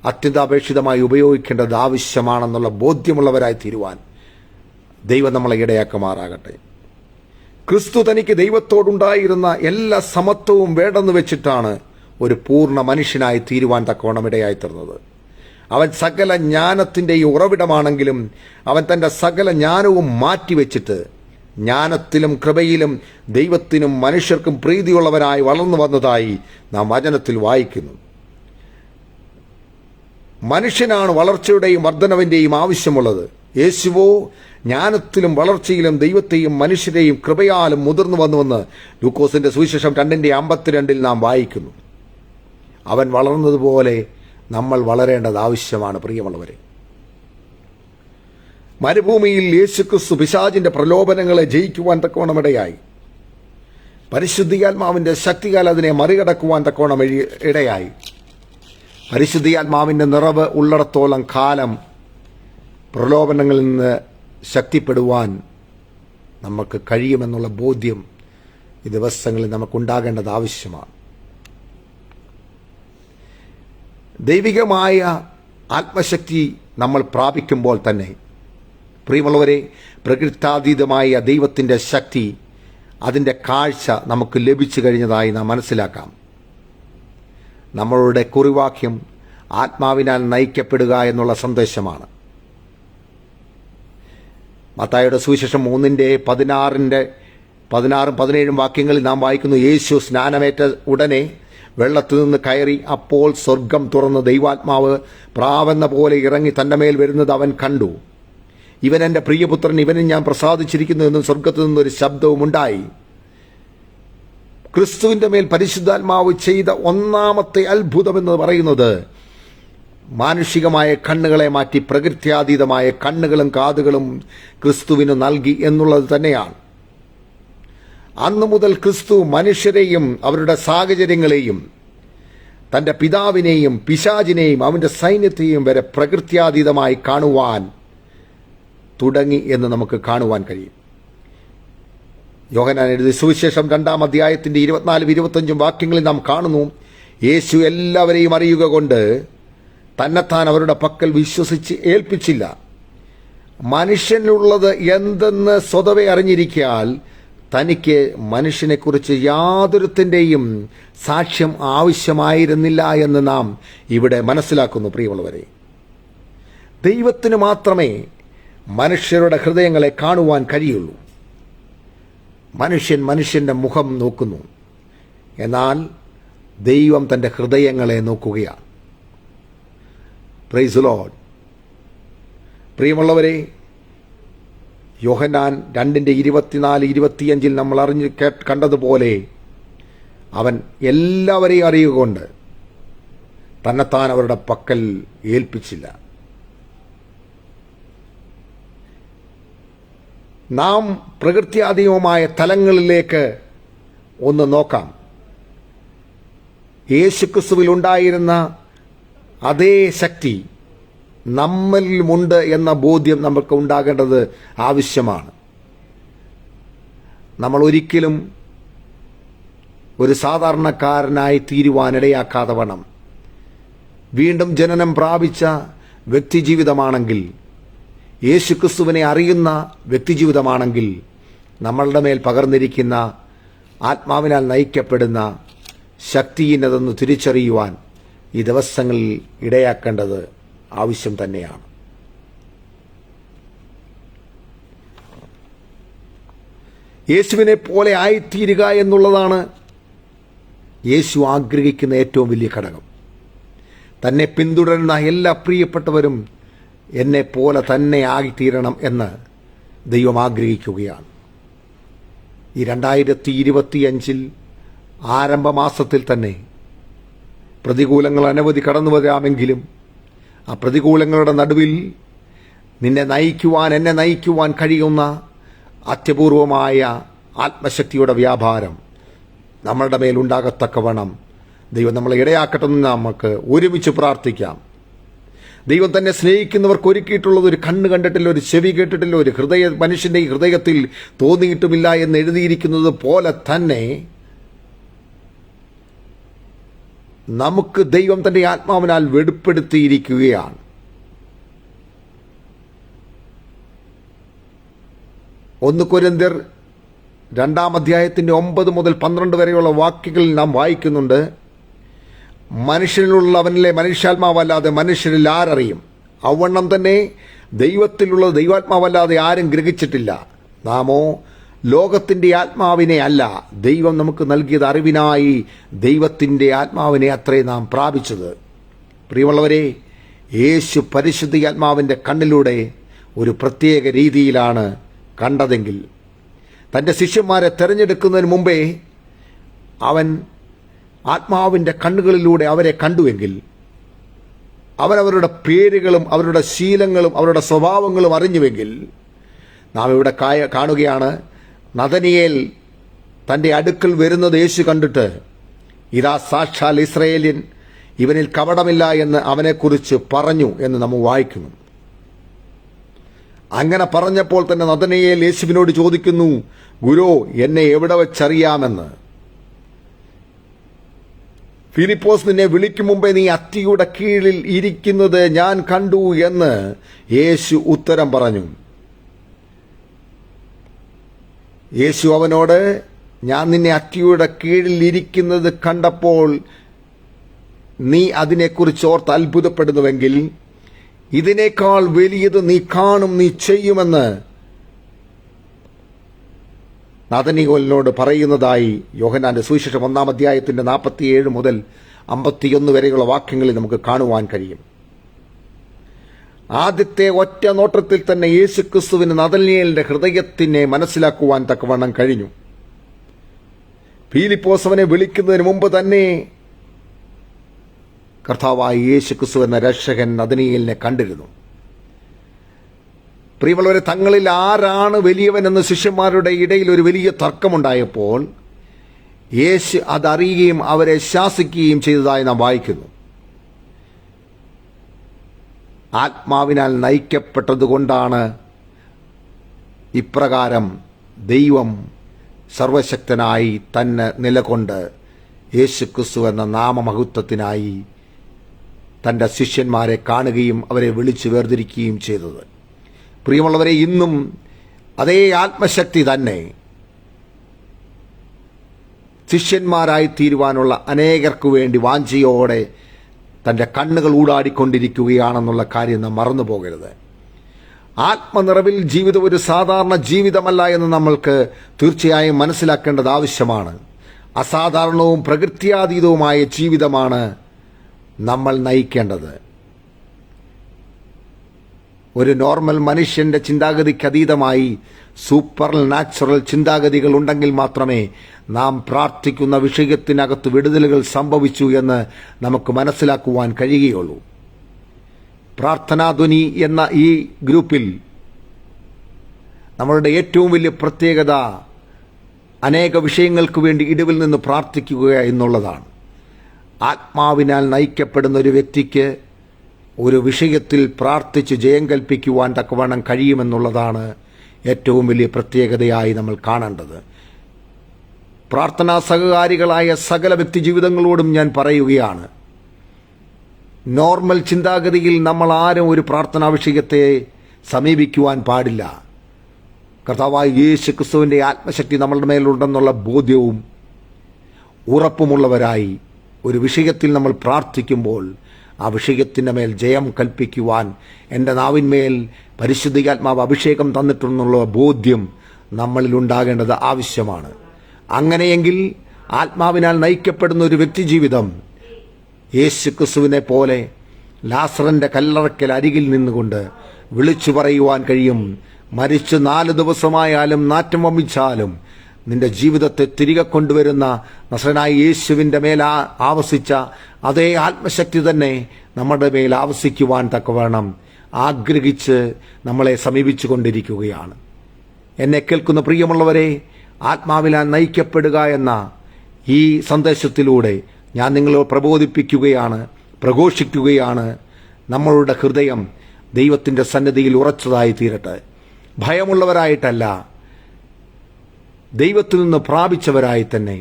അത്യന്താപേക്ഷിതമായി ഉപയോഗിക്കേണ്ടത് ആവശ്യമാണെന്നുള്ള ബോധ്യമുള്ളവരായി തീരുവാൻ ദൈവം നമ്മളെ ഇടയാക്കുമാറാകട്ടെ. ക്രിസ്തു തനിക്ക് ദൈവത്തോടുണ്ടായിരുന്ന എല്ലാ സമത്വവും വേണ്ടെന്ന് വെച്ചിട്ടാണ് ഒരു പൂർണ്ണ മനുഷ്യനായി തീരുവാൻ തക്കവണ്ണം ഇടയായി തീർന്നത്. അവൻ സകല ജ്ഞാനത്തിൻ്റെയും ഉറവിടമാണെങ്കിലും അവൻ തൻ്റെ സകല ജ്ഞാനവും മാറ്റിവെച്ചിട്ട് ജ്ഞാനത്തിലും കൃപയിലും ദൈവത്തിനും മനുഷ്യർക്കും പ്രീതിയുള്ളവനായി വളർന്നു വന്നതായി നാം വചനത്തിൽ വായിക്കുന്നു. മനുഷ്യനാണ് വളർച്ചയുടെയും വർധനവിൻ്റെയും ആവശ്യമുള്ളത്. യേശുവോ ജ്ഞാനത്തിലും വളർച്ചയിലും ദൈവത്തെയും മനുഷ്യരെയും കൃപയാലും മുതിർന്നു വന്നുവെന്ന് ലൂക്കോസിന്റെ സുവിശേഷം 2:52 നാം വായിക്കുന്നു. അവൻ വളർന്നതുപോലെ നമ്മൾ വളരേണ്ടത് ആവശ്യമാണ്. പ്രിയമുള്ളവരെ, മരുഭൂമിയിൽ യേശുക്രിസ്തു പിശാചിന്റെ പ്രലോഭനങ്ങളെ ജയിക്കുവാൻ തക്കവണ്ണമിടയായി. പരിശുദ്ധാത്മാവിന്റെ ശക്തിയാൽ അതിനെ മറികടക്കുവാൻ തക്കവണ്ണം ഇടയായി. പരിശുദ്ധാത്മാവിന്റെ നിറവ് ഉള്ളിടത്തോളം കാലം പ്രലോഭനങ്ങളിൽ നിന്ന് ശക്തിപ്പെടുവാൻ നമുക്ക് കഴിയുമെന്നുള്ള ബോധ്യം ഈ ദിവസങ്ങളിൽ നമുക്കുണ്ടാകേണ്ടത് ആവശ്യമാണ്. ദൈവികമായ ആത്മശക്തി നമ്മൾ പ്രാപിക്കുമ്പോൾ തന്നെ പ്രിയമുള്ളവരെ, പ്രകൃത്യാതീതമായ ദൈവത്തിൻ്റെ ശക്തി, അതിൻ്റെ കാഴ്ച നമുക്ക് ലഭിച്ചു കഴിഞ്ഞതായി നാം മനസ്സിലാക്കാം. നമ്മളുടെ കുറിവാക്യം ആത്മാവിനാൽ നയിക്കപ്പെടുക എന്നുള്ള സന്ദേശമാണ്. മത്തായിയുടെ സുവിശേഷം 3:16-17 വാക്യങ്ങളിൽ നാം വായിക്കുന്നു, യേശു സ്നാനമേറ്റ ഉടനെ വെള്ളത്തിൽ നിന്ന് കയറി. അപ്പോൾ സ്വർഗം തുറന്ന് ദൈവാത്മാവ് പ്രാവെന്ന പോലെ ഇറങ്ങി തന്റെ മേൽ വരുന്നത് അവൻ കണ്ടു. ഇവൻ എൻ്റെ പ്രിയപുത്രൻ, ഇവനിൽ ഞാൻ പ്രസാദിച്ചിരിക്കുന്നു എന്നും സ്വർഗത്തിൽ നിന്നൊരു ശബ്ദവും ഉണ്ടായി. ക്രിസ്തുവിന്റെ മേൽ പരിശുദ്ധാത്മാവ് ചെയ്ത ഒന്നാമത്തെ അത്ഭുതം എന്ന് പറയുന്നത് മാനുഷികമായ കണ്ണുകളെ മാറ്റി പ്രകൃത്യാതീതമായ കണ്ണുകളും കാതുകളും ക്രിസ്തുവിന് നൽകി എന്നുള്ളത് തന്നെയാണ്. അന്നു മുതൽ ക്രിസ്തു മനുഷ്യരെയും അവരുടെ സാഹചര്യങ്ങളെയും തന്റെ പിതാവിനെയും പിശാചിനെയും അവന്റെ സൈന്യത്തെയും വരെ പ്രകൃത്യാതീതമായി കാണുവാൻ തുടങ്ങി എന്ന് നമുക്ക് കാണുവാൻ കഴിയും. യോഹന്നാൻ എഴുതിയ സുവിശേഷം 2-24-25 വാക്യങ്ങളിൽ നാം കാണുന്നു, യേശു എല്ലാവരെയും അറിയുക കൊണ്ട് തന്നെത്താൻ അവരുടെ പക്കൽ വിശ്വസിച്ച് ഏൽപ്പിച്ചില്ല. മനുഷ്യനുള്ളത് എന്തെന്ന് സ്വതവേ അറിഞ്ഞിരിക്കാൽ തനിക്ക് മനുഷ്യനെക്കുറിച്ച് യാതൊരുത്തിൻ്റെയും സാക്ഷ്യം ആവശ്യമായിരുന്നില്ല എന്ന് നാം ഇവിടെ മനസ്സിലാക്കുന്നു. പ്രിയമുള്ളവരെ, ദൈവത്തിന് മാത്രമേ മനുഷ്യരുടെ ഹൃദയങ്ങളെ കാണുവാൻ കഴിയുള്ളൂ. മനുഷ്യന്റെ മുഖം നോക്കുന്നു, എന്നാൽ ദൈവം തൻ്റെ ഹൃദയങ്ങളെ നോക്കുകയാണ്. Praise the Lord. പ്രിയമുള്ളവരെ, യോഹന്നാൻ 2:24-25 നമ്മൾ കണ്ടതുപോലെ അവൻ എല്ലാവരെയും അറിയുക കൊണ്ട് തന്നെത്താൻ അവരുടെ പക്കൽ ഏൽപ്പിച്ചില്ല. നാം പ്രകൃത്യാതീതമായ തലങ്ങളിലേക്ക് ഒന്ന് നോക്കാം. യേശുക്രിസ്തുവിൽ ഉണ്ടായിരുന്ന അതേ ശക്തി നമ്മളിലുമുണ്ട് എന്ന ബോധ്യം നമുക്ക് ഉണ്ടാകേണ്ടത് ആവശ്യമാണ്. നമ്മൾ ഒരിക്കലും ഒരു സാധാരണക്കാരനായി തീരുവാനിടയാക്കാതെ വണ്ണം വീണ്ടും ജനനം പ്രാപിച്ച വ്യക്തിജീവിതമാണെങ്കിൽ, യേശുക്രിസ്തുവിനെ അറിയുന്ന വ്യക്തിജീവിതമാണെങ്കിൽ, നമ്മളുടെ മേൽ പകർന്നിരിക്കുന്ന ആത്മാവിനാൽ നയിക്കപ്പെടുന്ന ശക്തിയിനതെന്ന് തിരിച്ചറിയുവാൻ ഈ ദിവസങ്ങളിൽ ഇടയാക്കേണ്ടത് ആവശ്യം തന്നെയാണ്. യേശുവിനെ പോലെ ആയിത്തീരുക എന്നുള്ളതാണ് യേശു ആഗ്രഹിക്കുന്ന ഏറ്റവും വലിയ ഘടകം. തന്നെ പിന്തുടരുന്ന എല്ലാ പ്രിയപ്പെട്ടവരും എന്നെ പോലെ തന്നെ ആയിത്തീരണം എന്ന് ദൈവം ആഗ്രഹിക്കുകയാണ്. ഈ 2025 ആരംഭമാസത്തിൽ തന്നെ പ്രതികൂലങ്ങൾ അനവധി കടന്നു വരാമെങ്കിലും ആ പ്രതികൂലങ്ങളുടെ നടുവിൽ നിന്നെ നയിക്കുവാൻ, എന്നെ നയിക്കുവാൻ കഴിയുന്ന അത്യപൂർവമായ ആത്മശക്തിയുടെ വ്യാപാരം നമ്മളുടെ മേലുണ്ടാകത്തക്കവണ്ണം ദൈവം നമ്മളെ ഇടയാക്കട്ടെന്ന് നമുക്ക് ഒരുമിച്ച് പ്രാർത്ഥിക്കാം. ദൈവം തന്നെ സ്നേഹിക്കുന്നവർക്ക് ഒരുക്കിയിട്ടുള്ളത് ഒരു കണ്ണ് കണ്ടിട്ടില്ല, ഒരു ചെവി കേട്ടിട്ടില്ല, ഒരു മനുഷ്യന്റെ ഈ ഹൃദയത്തിൽ തോന്നിയിട്ടുമില്ല എന്ന് എഴുതിയിരിക്കുന്നത് പോലെ തന്നെ നമുക്ക് ദൈവം തന്റെ ആത്മാവിനാൽ വെളിപ്പെടുത്തിയിരിക്കുകയാണ്. 1 കൊരിന്ത്യർ 2-ാം അധ്യായത്തിന്റെ 9 മുതൽ 12 വരെയുള്ള വാക്യങ്ങളിൽ നാം വായിക്കുന്നുണ്ട്, മനുഷ്യനിലുള്ളവനിലെ മനുഷ്യാത്മാവല്ലാതെ മനുഷ്യരിൽ ആരറിയും? അവണ്ണം തന്നെ ദൈവത്തിലുള്ള ദൈവാത്മാവല്ലാതെ ആരും ഗ്രഹിച്ചിട്ടില്ല. നാമോ ലോകത്തിന്റെ ആത്മാവിനെ അല്ല, ദൈവം നമുക്ക് നൽകിയത് അറിവിനായി ദൈവത്തിന്റെ ആത്മാവിനെ അത്രേ നാം പ്രാപിച്ചത്. പ്രിയമുള്ളവരെ, യേശു പരിശുദ്ധാത്മാവിന്റെ കണ്ണിലൂടെ ഒരു പ്രത്യേക രീതിയിലാണ് കണ്ടതെങ്കിൽ, തന്റെ ശിഷ്യന്മാരെ തെരഞ്ഞെടുക്കുന്നതിന് മുമ്പേ അവൻ ആത്മാവിന്റെ കണ്ണുകളിലൂടെ അവരെ കണ്ടുവെങ്കിൽ, അവരവരുടെ പേരുകളും അവരുടെ ശീലങ്ങളും അവരുടെ സ്വഭാവങ്ങളും അറിഞ്ഞുവെങ്കിൽ, നാം ഇവിടെ കാണുകയാണ്, നഥനിയേൽ തന്റെ അടുക്കൽ വരുന്നത് യേശു കണ്ടിട്ട്, ഇതാ സാക്ഷാൽ ഇസ്രായേല്യൻ, ഇവനിൽ കപടമില്ല എന്ന് അവനെക്കുറിച്ച് പറഞ്ഞു എന്ന് നമ്മൾ വായിക്കുന്നു. അങ്ങനെ പറഞ്ഞപ്പോൾ തന്നെ നഥനിയേൽ യേശുവിനോട് ചോദിക്കുന്നു, ഗുരു, എന്നെ എവിടെ വെച്ചറിയാമെന്ന്? ഫിലിപ്പോസ് നിന്നെ വിളിക്കും മുമ്പേ നീ അത്തിയുടെ കീഴിൽ ഇരിക്കുന്നത് ഞാൻ കണ്ടു എന്ന് യേശു ഉത്തരം പറഞ്ഞു. യേശു അവനോട്, ഞാൻ നിന്നെ അത്തിയുടെ കീഴിൽ ഇരിക്കുന്നത് കണ്ടപ്പോൾ നീ അതിനെക്കുറിച്ച് ഓർത്ത് അത്ഭുതപ്പെടുന്നുവെങ്കിൽ, ഇതിനേക്കാൾ വലിയത് നീ കാണും, നീ ചെയ്യുമെന്ന് നഥനിയേലിനോട് പറയുന്നതായി യോഹന്നാന്റെ സുവിശേഷം 1-ാം അധ്യായത്തിന്റെ 47 മുതൽ 51 വരെയുള്ള വാക്യങ്ങളിൽ നമുക്ക് കാണുവാൻ കഴിയും. ആദ്യത്തെ ഒറ്റ നോട്ടത്തിൽ തന്നെ യേശുക്രിസ്തുവിന് നഥനിയേലിന്റെ ഹൃദയത്തിനെ മനസ്സിലാക്കുവാൻ തക്കവണ്ണം കഴിഞ്ഞു. ഫിലിപ്പോസ് അവനെ വിളിക്കുന്നതിന് മുമ്പ് തന്നെ കർത്താവായ യേശുക്രിസ്തു എന്ന രക്ഷകൻ നഥനിയേലിനെ കണ്ടിരുന്നു. പ്രിയമുള്ളവരെ, തങ്ങളിൽ ആരാണ് വലിയവനെന്ന് ശിഷ്യന്മാരുടെ ഇടയിൽ ഒരു വലിയ തർക്കമുണ്ടായപ്പോൾ യേശു അതറിയുകയും അവരെ ശാസിക്കുകയും ചെയ്തതായി നാം വായിക്കുന്നു. ആത്മാവിനാൽ നയിക്കപ്പെട്ടതുകൊണ്ടാണ് ഇപ്രകാരം ദൈവം സർവശക്തനായി തന്നെ നിലകൊണ്ട് യേശുക്രിസ്തു എന്ന നാമമഹത്വത്തിനായി തന്റെ ശിഷ്യന്മാരെ കാണുകയും അവരെ വിളിച്ചു വേർതിരിക്കുകയും ചെയ്തത്. പ്രിയമുള്ളവരെ, ഇന്നും അതേ ആത്മശക്തി തന്നെ ശിഷ്യന്മാരായി തീരുവാനുള്ള അനേകർക്കു വേണ്ടി വാഞ്ചയോടെ തന്റെ കണ്ണുകൾ ഊടാടിക്കൊണ്ടിരിക്കുകയാണെന്നുള്ള കാര്യം നാം മറന്നു പോകരുത്. ആത്മനിറവിൽ ജീവിതം ഒരു സാധാരണ ജീവിതമല്ല എന്ന് നമ്മൾക്ക് തീർച്ചയായും മനസ്സിലാക്കേണ്ടത് ആവശ്യമാണ്. അസാധാരണവും പ്രകൃത്യാതീതവുമായ ജീവിതമാണ് നമ്മൾ നയിക്കേണ്ടത്. ഒരു നോർമൽ മനുഷ്യന്റെ ചിന്താഗതിക്ക് അതീതമായി സൂപ്പർ നാച്ചുറൽ ചിന്താഗതികൾ ഉണ്ടെങ്കിൽ മാത്രമേ നാം പ്രാർത്ഥിക്കുന്ന വിഷയത്തിനകത്ത് വിടുതലുകൾ സംഭവിച്ചു എന്ന് നമുക്ക് മനസ്സിലാക്കുവാൻ കഴിയുകയുള്ളൂ. പ്രാർത്ഥനാധ്വനി എന്ന ഈ ഗ്രൂപ്പിൽ നമ്മളുടെ ഏറ്റവും വലിയ പ്രത്യേകത അനേക വിഷയങ്ങൾക്ക് വേണ്ടി ഇടിവിൽ നിന്ന് പ്രാർത്ഥിക്കുക എന്നുള്ളതാണ്. ആത്മാവിനാൽ നയിക്കപ്പെടുന്ന ഒരു വ്യക്തിക്ക് ഒരു വിഷയത്തിൽ പ്രാർത്ഥിച്ച് ജയം കൽപ്പിക്കുവാൻ തക്കവണ്ണം കഴിയുമെന്നുള്ളതാണ് ഏറ്റവും വലിയ പ്രത്യേകതയായി നമ്മൾ കാണേണ്ടത്. പ്രാർത്ഥനാ സഹകാരികളായ സകല വ്യക്തി ജീവിതങ്ങളോടും ഞാൻ പറയുകയാണ്, നോർമൽ ചിന്താഗതിയിൽ നമ്മൾ ആരും ഒരു പ്രാർത്ഥനാ വിഷയത്തെ സമീപിക്കുവാൻ പാടില്ല. കർത്താവായ യേശുക്രിസ്തുവിന്റെ ആത്മശക്തി നമ്മളുടെ മേലുണ്ടെന്നുള്ള ബോധ്യവും ഉറപ്പുമുള്ളവരായി ഒരു വിഷയത്തിൽ നമ്മൾ പ്രാർത്ഥിക്കുമ്പോൾ ആ വിഷയത്തിൻ്റെ മേൽ ജയം കൽപ്പിക്കുവാൻ എൻ്റെ നാവിന്മേൽ പരിശുദ്ധാത്മാവ് അഭിഷേകം തന്നിട്ടുണ്ടെന്നുള്ള ബോധ്യം നമ്മളിൽ ഉണ്ടാകേണ്ടത് ആവശ്യമാണ്. അങ്ങനെയെങ്കിൽ ആത്മാവിനാൽ നയിക്കപ്പെടുന്ന ഒരു വ്യക്തിജീവിതം യേശുക്രിസ്തുവിനെ പോലെ ലാസറിന്റെ കല്ലറയ്ക്കൽ അരികിൽ നിന്നുകൊണ്ട് വിളിച്ചു പറയുവാൻ കഴിയും, മരിച്ച് 4 ദിവസമായാലും നാറ്റം വമിച്ചാലും നിന്റെ ജീവിതത്തെ തിരികെ കൊണ്ടുവരുന്ന നസറനായ യേശുവിൻ്റെ മേൽ ആവസിച്ച അതേ ആത്മശക്തി തന്നെ നമ്മുടെ മേൽ ആവസിക്കുവാൻ തക്കവണ്ണം ആഗ്രഹിച്ച് നമ്മളെ സമീപിച്ചു കൊണ്ടിരിക്കുകയാണ്. എന്നെ കേൾക്കുന്ന പ്രിയമുള്ളവരെ, ആത്മാവിനാൽ നയിക്കപ്പെടുക എന്ന ഈ സന്ദേശത്തിലൂടെ ഞാൻ നിങ്ങളെ പ്രബോധിപ്പിക്കുകയാണ്, പ്രഘോഷിക്കുകയാണ്. നമ്മളുടെ ഹൃദയം ദൈവത്തിൻ്റെ സന്നിധിയിൽ ഉറച്ചതായി തീരട്ടെ. ഭയമുള്ളവരായിട്ടല്ല, ദൈവത്തിൽ നിന്ന് പ്രാപിച്ചവരായി തന്നെ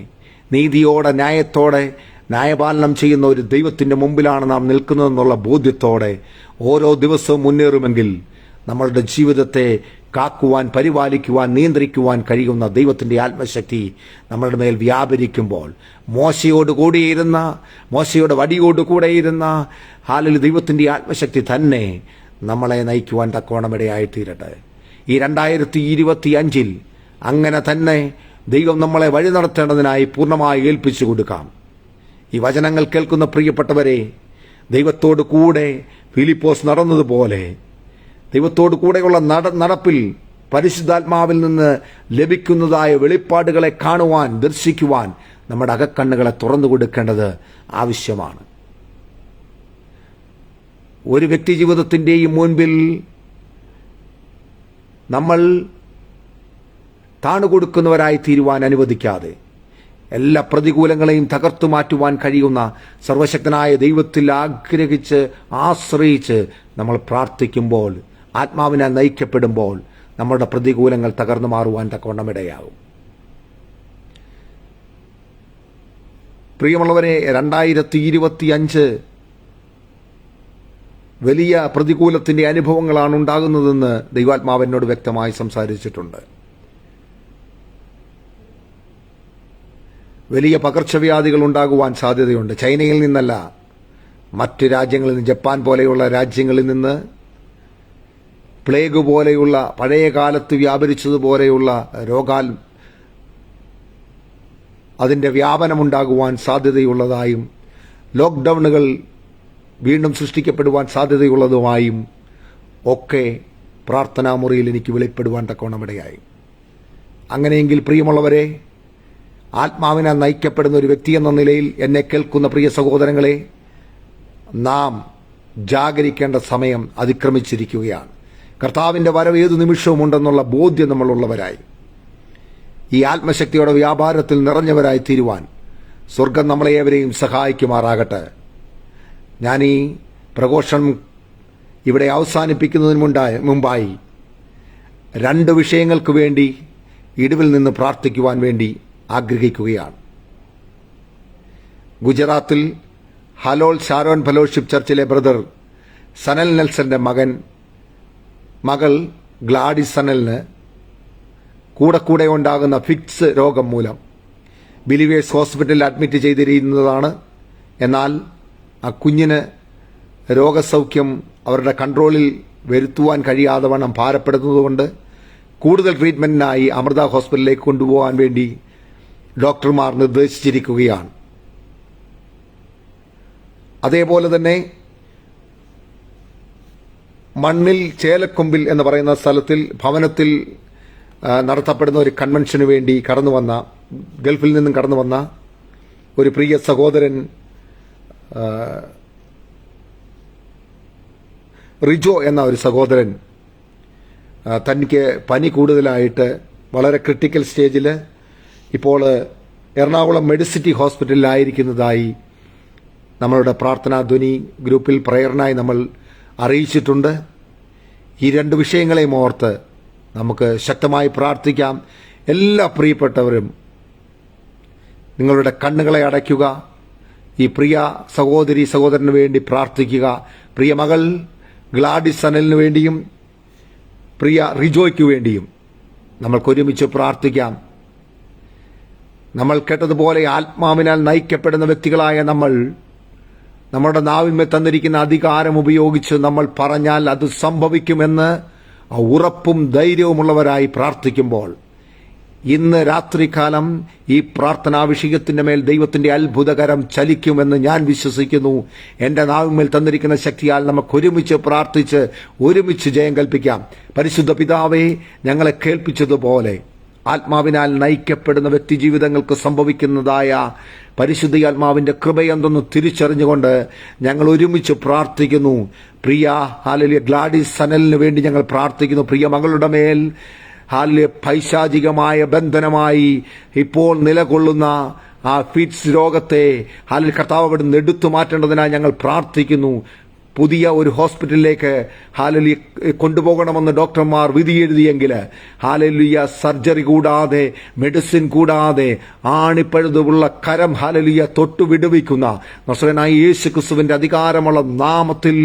നീതിയോടെ ന്യായത്തോടെ ന്യായപാലനം ചെയ്യുന്ന ഒരു ദൈവത്തിൻ്റെ മുമ്പിലാണ് നാം നിൽക്കുന്നതെന്നുള്ള ബോധ്യത്തോടെ ഓരോ ദിവസവും മുന്നേറുമെങ്കിൽ നമ്മളുടെ ജീവിതത്തെ കാക്കുവാൻ, പരിപാലിക്കുവാൻ, നിയന്ത്രിക്കുവാൻ കഴിയുന്ന ദൈവത്തിൻ്റെ ആത്മശക്തി നമ്മളുടെ മേൽ വ്യാപരിക്കുമ്പോൾ മോശയുടെ വടിയോടുകൂടെയിരുന്ന ഹാലിൽ ദൈവത്തിൻ്റെ ആത്മശക്തി തന്നെ നമ്മളെ നയിക്കുവാൻ തക്കവണ്ണം ഇടയായിത്തീരട്ടെ. ഈ 2025 അങ്ങനെ തന്നെ ദൈവം നമ്മളെ വഴി നടത്തേണ്ടതിനായി പൂർണ്ണമായി ഏൽപ്പിച്ചു കൊടുക്കാം. ഈ വചനങ്ങൾ കേൾക്കുന്ന പ്രിയപ്പെട്ടവരെ, ദൈവത്തോടു കൂടെ ഫിലിപ്പോസ് നടന്നതുപോലെ ദൈവത്തോടു കൂടെയുള്ള നടപ്പിൽ പരിശുദ്ധാത്മാവിൽ നിന്ന് ലഭിക്കുന്നതായ വെളിപ്പാടുകളെ കാണുവാൻ, ദർശിക്കുവാൻ നമ്മുടെ അകക്കണ്ണുകളെ തുറന്നു കൊടുക്കേണ്ടത് ആവശ്യമാണ്. ഒരു വ്യക്തി ജീവിതത്തിൻ്റെയും മുൻപിൽ നമ്മൾ താണുകൊടുക്കുന്നവരായി തീരുവാൻ അനുവദിക്കാതെ എല്ലാ പ്രതികൂലങ്ങളെയും തകർത്തു മാറ്റുവാൻ കഴിയുന്ന സർവശക്തനായ ദൈവത്തിൽ ആഗ്രഹിച്ച് ആശ്രയിച്ച് നമ്മൾ പ്രാർത്ഥിക്കുമ്പോൾ, ആത്മാവിനാൽ നയിക്കപ്പെടുമ്പോൾ നമ്മുടെ പ്രതികൂലങ്ങൾ തകർന്നു മാറുവാൻ തക്കവണ്ണം ഇടയാകും. പ്രിയമുള്ളവരെ, 2025 വലിയ പ്രതികൂലത്തിൻ്റെ അനുഭവങ്ങളാണ് ഉണ്ടാകുന്നതെന്ന് ദൈവാത്മാവ് എന്നോട് വ്യക്തമായി സംസാരിച്ചിട്ടുണ്ട്. വലിയ പകർച്ചവ്യാധികൾ ഉണ്ടാകുവാൻ സാധ്യതയുണ്ട്. ചൈനയിൽ നിന്നല്ല, മറ്റ് രാജ്യങ്ങളിൽ നിന്ന്, ജപ്പാൻ പോലെയുള്ള രാജ്യങ്ങളിൽ നിന്ന് പ്ലേഗ് പോലെയുള്ള പഴയ കാലത്ത് വ്യാപരിച്ചതുപോലെയുള്ള അതിൻ്റെ വ്യാപനമുണ്ടാകുവാൻ സാധ്യതയുള്ളതായും ലോക്ക്ഡൗണുകൾ വീണ്ടും സൃഷ്ടിക്കപ്പെടുവാൻ സാധ്യതയുള്ളതുമായും ഒക്കെ പ്രാർത്ഥനാമുറിയിൽ എനിക്ക് വെളിപ്പെടുവാൻ തക്കവണ്ണമിടയായി. അങ്ങനെയെങ്കിൽ പ്രിയമുള്ളവരെ, ആത്മാവിനാൽ നയിക്കപ്പെടുന്ന ഒരു വ്യക്തി എന്ന നിലയിൽ എന്നെ കേൾക്കുന്ന പ്രിയ സഹോദരങ്ങളെ, നാം ജാഗരിക്കേണ്ട സമയം അതിക്രമിച്ചിരിക്കുകയാണ്. കർത്താവിൻ്റെ വരവ് ഏതു നിമിഷവും ഉണ്ടെന്നുള്ള ബോധ്യം നമ്മളുള്ളവരായി ഈ ആത്മശക്തിയുടെ വ്യാപാരത്തിൽ നിറഞ്ഞവരായി തീരുവാൻ സ്വർഗം നമ്മളെ ഏവരെയും സഹായിക്കുമാറാകട്ടെ. ഞാൻ ഈ പ്രഘോഷണം ഇവിടെ അവസാനിപ്പിക്കുന്നതിന് മുമ്പായി 2 വിഷയങ്ങൾക്ക് വേണ്ടി ഇടിവിൽ നിന്ന് പ്രാർത്ഥിക്കുവാൻ വേണ്ടി ആഗ്രഹിക്കുകയാണ്. ഗുജറാത്തിൽ ഹലോൾ ഷാരോൺ ഫെലോഷിപ്പ് ചർച്ചിലെ ബ്രദർ സനൽ നെൽസന്റെ മകൾ ഗ്ലാഡി സനലിന് കൂടെ ഉണ്ടാകുന്ന ഫിക്സ് രോഗം മൂലം ബിലീവേഴ്സ് ഹോസ്പിറ്റലിൽ അഡ്മിറ്റ് ചെയ്തിരിക്കുന്നതാണ്. എന്നാൽ ആ കുഞ്ഞിന് രോഗസൗഖ്യം അവരുടെ കൺട്രോളിൽ വരുത്തുവാൻ കഴിയാതെ വണ്ണം ഭാരപ്പെടുന്നതുകൊണ്ട് കൂടുതൽ ട്രീറ്റ്മെന്റിനായി അമൃത ഹോസ്പിറ്റലിലേക്ക് കൊണ്ടുപോകാൻ വേണ്ടി ഡോക്ടർമാർ നിർദ്ദേശിച്ചിരിക്കുകയാണ്. അതേപോലെ തന്നെ മണ്ണിൽ ചേലക്കൊമ്പിൽ എന്ന് പറയുന്ന സ്ഥലത്തിൽ ഭവനത്തിൽ നടത്തപ്പെടുന്ന ഒരു കൺവെൻഷന് വേണ്ടി ഗൾഫിൽ നിന്നും കടന്നു വന്ന ഒരു പ്രിയ സഹോദരൻ റിജോ എന്ന ഒരു സഹോദരൻ തനിക്ക് പനി കൂടുതലായിട്ട് വളരെ ക്രിട്ടിക്കൽ സ്റ്റേജിൽ ഇപ്പോൾ എറണാകുളം മെഡിസിറ്റി ഹോസ്പിറ്റലിലായിരിക്കുന്നതായി നമ്മളുടെ പ്രാർത്ഥനാ ധ്വനി ഗ്രൂപ്പിൽ പ്രേയറിനായി നമ്മൾ അറിയിച്ചിട്ടുണ്ട്. ഈ 2 വിഷയങ്ങളെയും ഓർത്ത് നമുക്ക് ശക്തമായി പ്രാർത്ഥിക്കാം. എല്ലാ പ്രിയപ്പെട്ടവരും നിങ്ങളുടെ കണ്ണുകളെ അടയ്ക്കുക. ഈ പ്രിയ സഹോദരന് വേണ്ടി പ്രാർത്ഥിക്കുക. പ്രിയ മകൾ ഗ്ലാഡിസ് സനലിന് വേണ്ടിയും പ്രിയ റിജോയ്ക്ക് വേണ്ടിയും നമ്മൾക്കൊരുമിച്ച് പ്രാർത്ഥിക്കാം. നമ്മൾ കേട്ടതുപോലെ ആത്മാവിനാൽ നയിക്കപ്പെടുന്ന വ്യക്തികളായ നമ്മുടെ നാവിന്മേൽ തന്നിരിക്കുന്ന അധികാരം ഉപയോഗിച്ച് നമ്മൾ പറഞ്ഞാൽ അത് സംഭവിക്കുമെന്ന് ഉറപ്പും ധൈര്യവുമുള്ളവരായി പ്രാർത്ഥിക്കുമ്പോൾ ഇന്ന് രാത്രികാലം ഈ പ്രാർത്ഥനാ വിഷയത്തിന്റെ മേൽ ദൈവത്തിന്റെ അത്ഭുതകരം ചലിക്കുമെന്ന് ഞാൻ വിശ്വസിക്കുന്നു. എന്റെ നാവിന്മേൽ തന്നിരിക്കുന്ന ശക്തിയാൽ നമുക്ക് ഒരുമിച്ച് പ്രാർത്ഥിച്ച് ഒരുമിച്ച് ജയം കൽപ്പിക്കാം. പരിശുദ്ധ പിതാവേ, ഞങ്ങളെ കേൾപ്പിച്ചതുപോലെ ആത്മാവിനാൽ നയിക്കപ്പെടുന്ന വ്യക്തിജീവിതങ്ങൾക്ക് സംഭവിക്കുന്നതായ പരിശുദ്ധാത്മാവിന്റെ കൃപയെന്തെന്ന് തിരിച്ചറിഞ്ഞുകൊണ്ട് ഞങ്ങൾ ഒരുമിച്ച് പ്രാർത്ഥിക്കുന്നു. പ്രിയ ഹല്ലേലൂയ ഗ്ലാഡിസ് സനലിന് വേണ്ടി ഞങ്ങൾ പ്രാർത്ഥിക്കുന്നു. പ്രിയ മകളുടെ മേൽ ഹല്ലേലൂയ പൈശാചികമായ ബന്ധനമായി ഇപ്പോൾ നിലകൊള്ളുന്ന ആ ഫിറ്റ്സ് രോഗത്തെ ഹല്ലേലൂയ കർത്താവ് അവിടുന്ന് എടുത്തു മാറ്റേണ്ടതിനായി ഞങ്ങൾ പ്രാർത്ഥിക്കുന്നു. പുതിയ ഒരു ഹോസ്പിറ്റലിലേക്ക് ഹല്ലേലൂയ കൊണ്ടുപോകണമെന്ന് ഡോക്ടർമാർ വിധി എഴുതിയെങ്കിൽ ഹല്ലേലൂയ സർജറി കൂടാതെ മെഡിസിൻ കൂടാതെ ആണിപ്പഴുതുള്ള കരം ഹല്ലേലൂയ തൊട്ടു വിടുവിക്കുന്ന നസറേയനായ യേശുക്രിസ്തുവിന്റെ അധികാരമുള്ള നാമത്തിൽ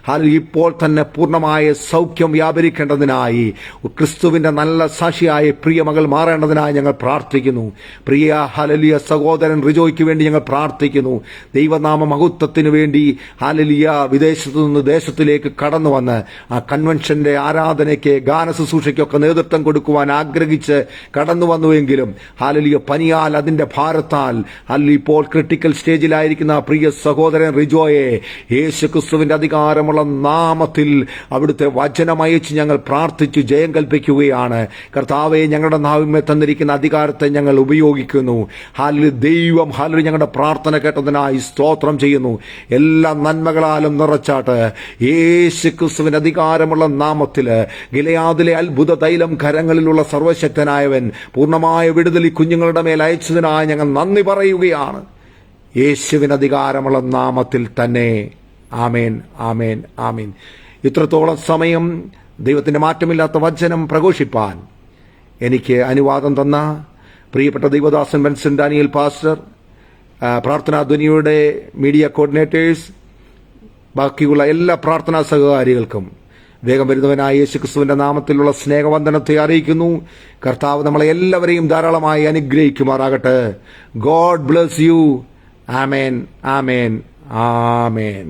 ഹല്ലേലൂയ ഇപ്പോൾ തന്നെ പൂർണ്ണമായ സൗഖ്യം വ്യാപരിക്കേണ്ടതിനായി ക്രിസ്തുവിന്റെ നല്ല സാക്ഷിയായ പ്രിയ മകൾ മാറേണ്ടതിനായി ഞങ്ങൾ പ്രാർത്ഥിക്കുന്നു. പ്രിയ ഹല്ലേലൂയ സഹോദരൻ റിജോയ്ക്ക് വേണ്ടി ഞങ്ങൾ പ്രാർത്ഥിക്കുന്നു. ദൈവനാമ മഹത്വത്തിനു വേണ്ടി ഹല്ലേലൂയ വിദേശത്ത് നിന്ന് ദേശത്തിലേക്ക് കടന്നു വന്ന് ആ കൺവെൻഷന്റെ ആരാധനയ്ക്ക് ഗാന ശുശ്രൂഷയ്ക്കൊക്കെ നേതൃത്വം കൊടുക്കുവാൻ ആഗ്രഹിച്ച് കടന്നു വന്നുവെങ്കിലും ഹല്ലേലൂയ പനിയാൽ അതിന്റെ ഭാരത്താൽ ഹല്ലേലൂയ ഇപ്പോൾ ക്രിട്ടിക്കൽ സ്റ്റേജിലായിരിക്കുന്ന പ്രിയ സഹോദരൻ റിജോയെ യേശുക്രിസ്തുവിന്റെ അധികാരമുള്ള നാമത്തിൽ അവിടുത്തെ വചനമയച്ച് ഞങ്ങൾ പ്രാർത്ഥിച്ചു ജയം കൽപ്പിക്കുകയാണ്. കർത്താവെ, ഞങ്ങളുടെ നാവിന്മേൽ തന്നിരിക്കുന്ന അധികാരത്തെ ഞങ്ങൾ ഉപയോഗിക്കുന്നു. ഹല്ലേലൂയ ദൈവം ഹല്ലേലൂയ ഞങ്ങളുടെ പ്രാർത്ഥന കേട്ടതിനായി സ്തോത്രം ചെയ്യുന്നു. എല്ലാ നന്മകളാലും നിറച്ച യേശുക്രിസ്തുവിന്റെ അധികാരമുള്ള നാമത്തില് ഗിലെയാദിലെ അത്ഭുത തൈലം കരങ്ങളിലുള്ള സർവശക്തനായവൻ പൂർണ്ണമായ വിടുതൽ ഈ കുഞ്ഞുങ്ങളുടെ മേൽ അയച്ചതിനായി ഞങ്ങൾ നന്ദി പറയുകയാണ്. യേശുവിന് അധികാരമുള്ള നാമത്തിൽ തന്നെ. ആമേൻ, ആമേൻ, ആമേൻ. ഇത്രത്തോളം സമയം ദൈവത്തിന്റെ മാറ്റമില്ലാത്ത വചനം പ്രഘോഷിപ്പാൻ എനിക്ക് അനുവാദം തന്ന പ്രിയപ്പെട്ട ദൈവദാസൻ ബെൻസൺ ഡാനിയൽ പാസ്റ്റർ, പ്രാർത്ഥനാ ധ്വനിയുടെ മീഡിയ കോർഡിനേറ്റേഴ്സ്, ബാക്കിയുള്ള എല്ലാ പ്രാർത്ഥനാ സഹകാരികൾക്കും വേഗം വരുന്നവനായ യേശുക്രിസ്തുവിന്റെ നാമത്തിലുള്ള സ്നേഹവന്ദനത്തെ അറിയിക്കുന്നു. കർത്താവ് നമ്മളെ എല്ലാവരെയും ധാരാളമായി അനുഗ്രഹിക്കുമാറാകട്ടെ. God bless you. Amen, amen, amen.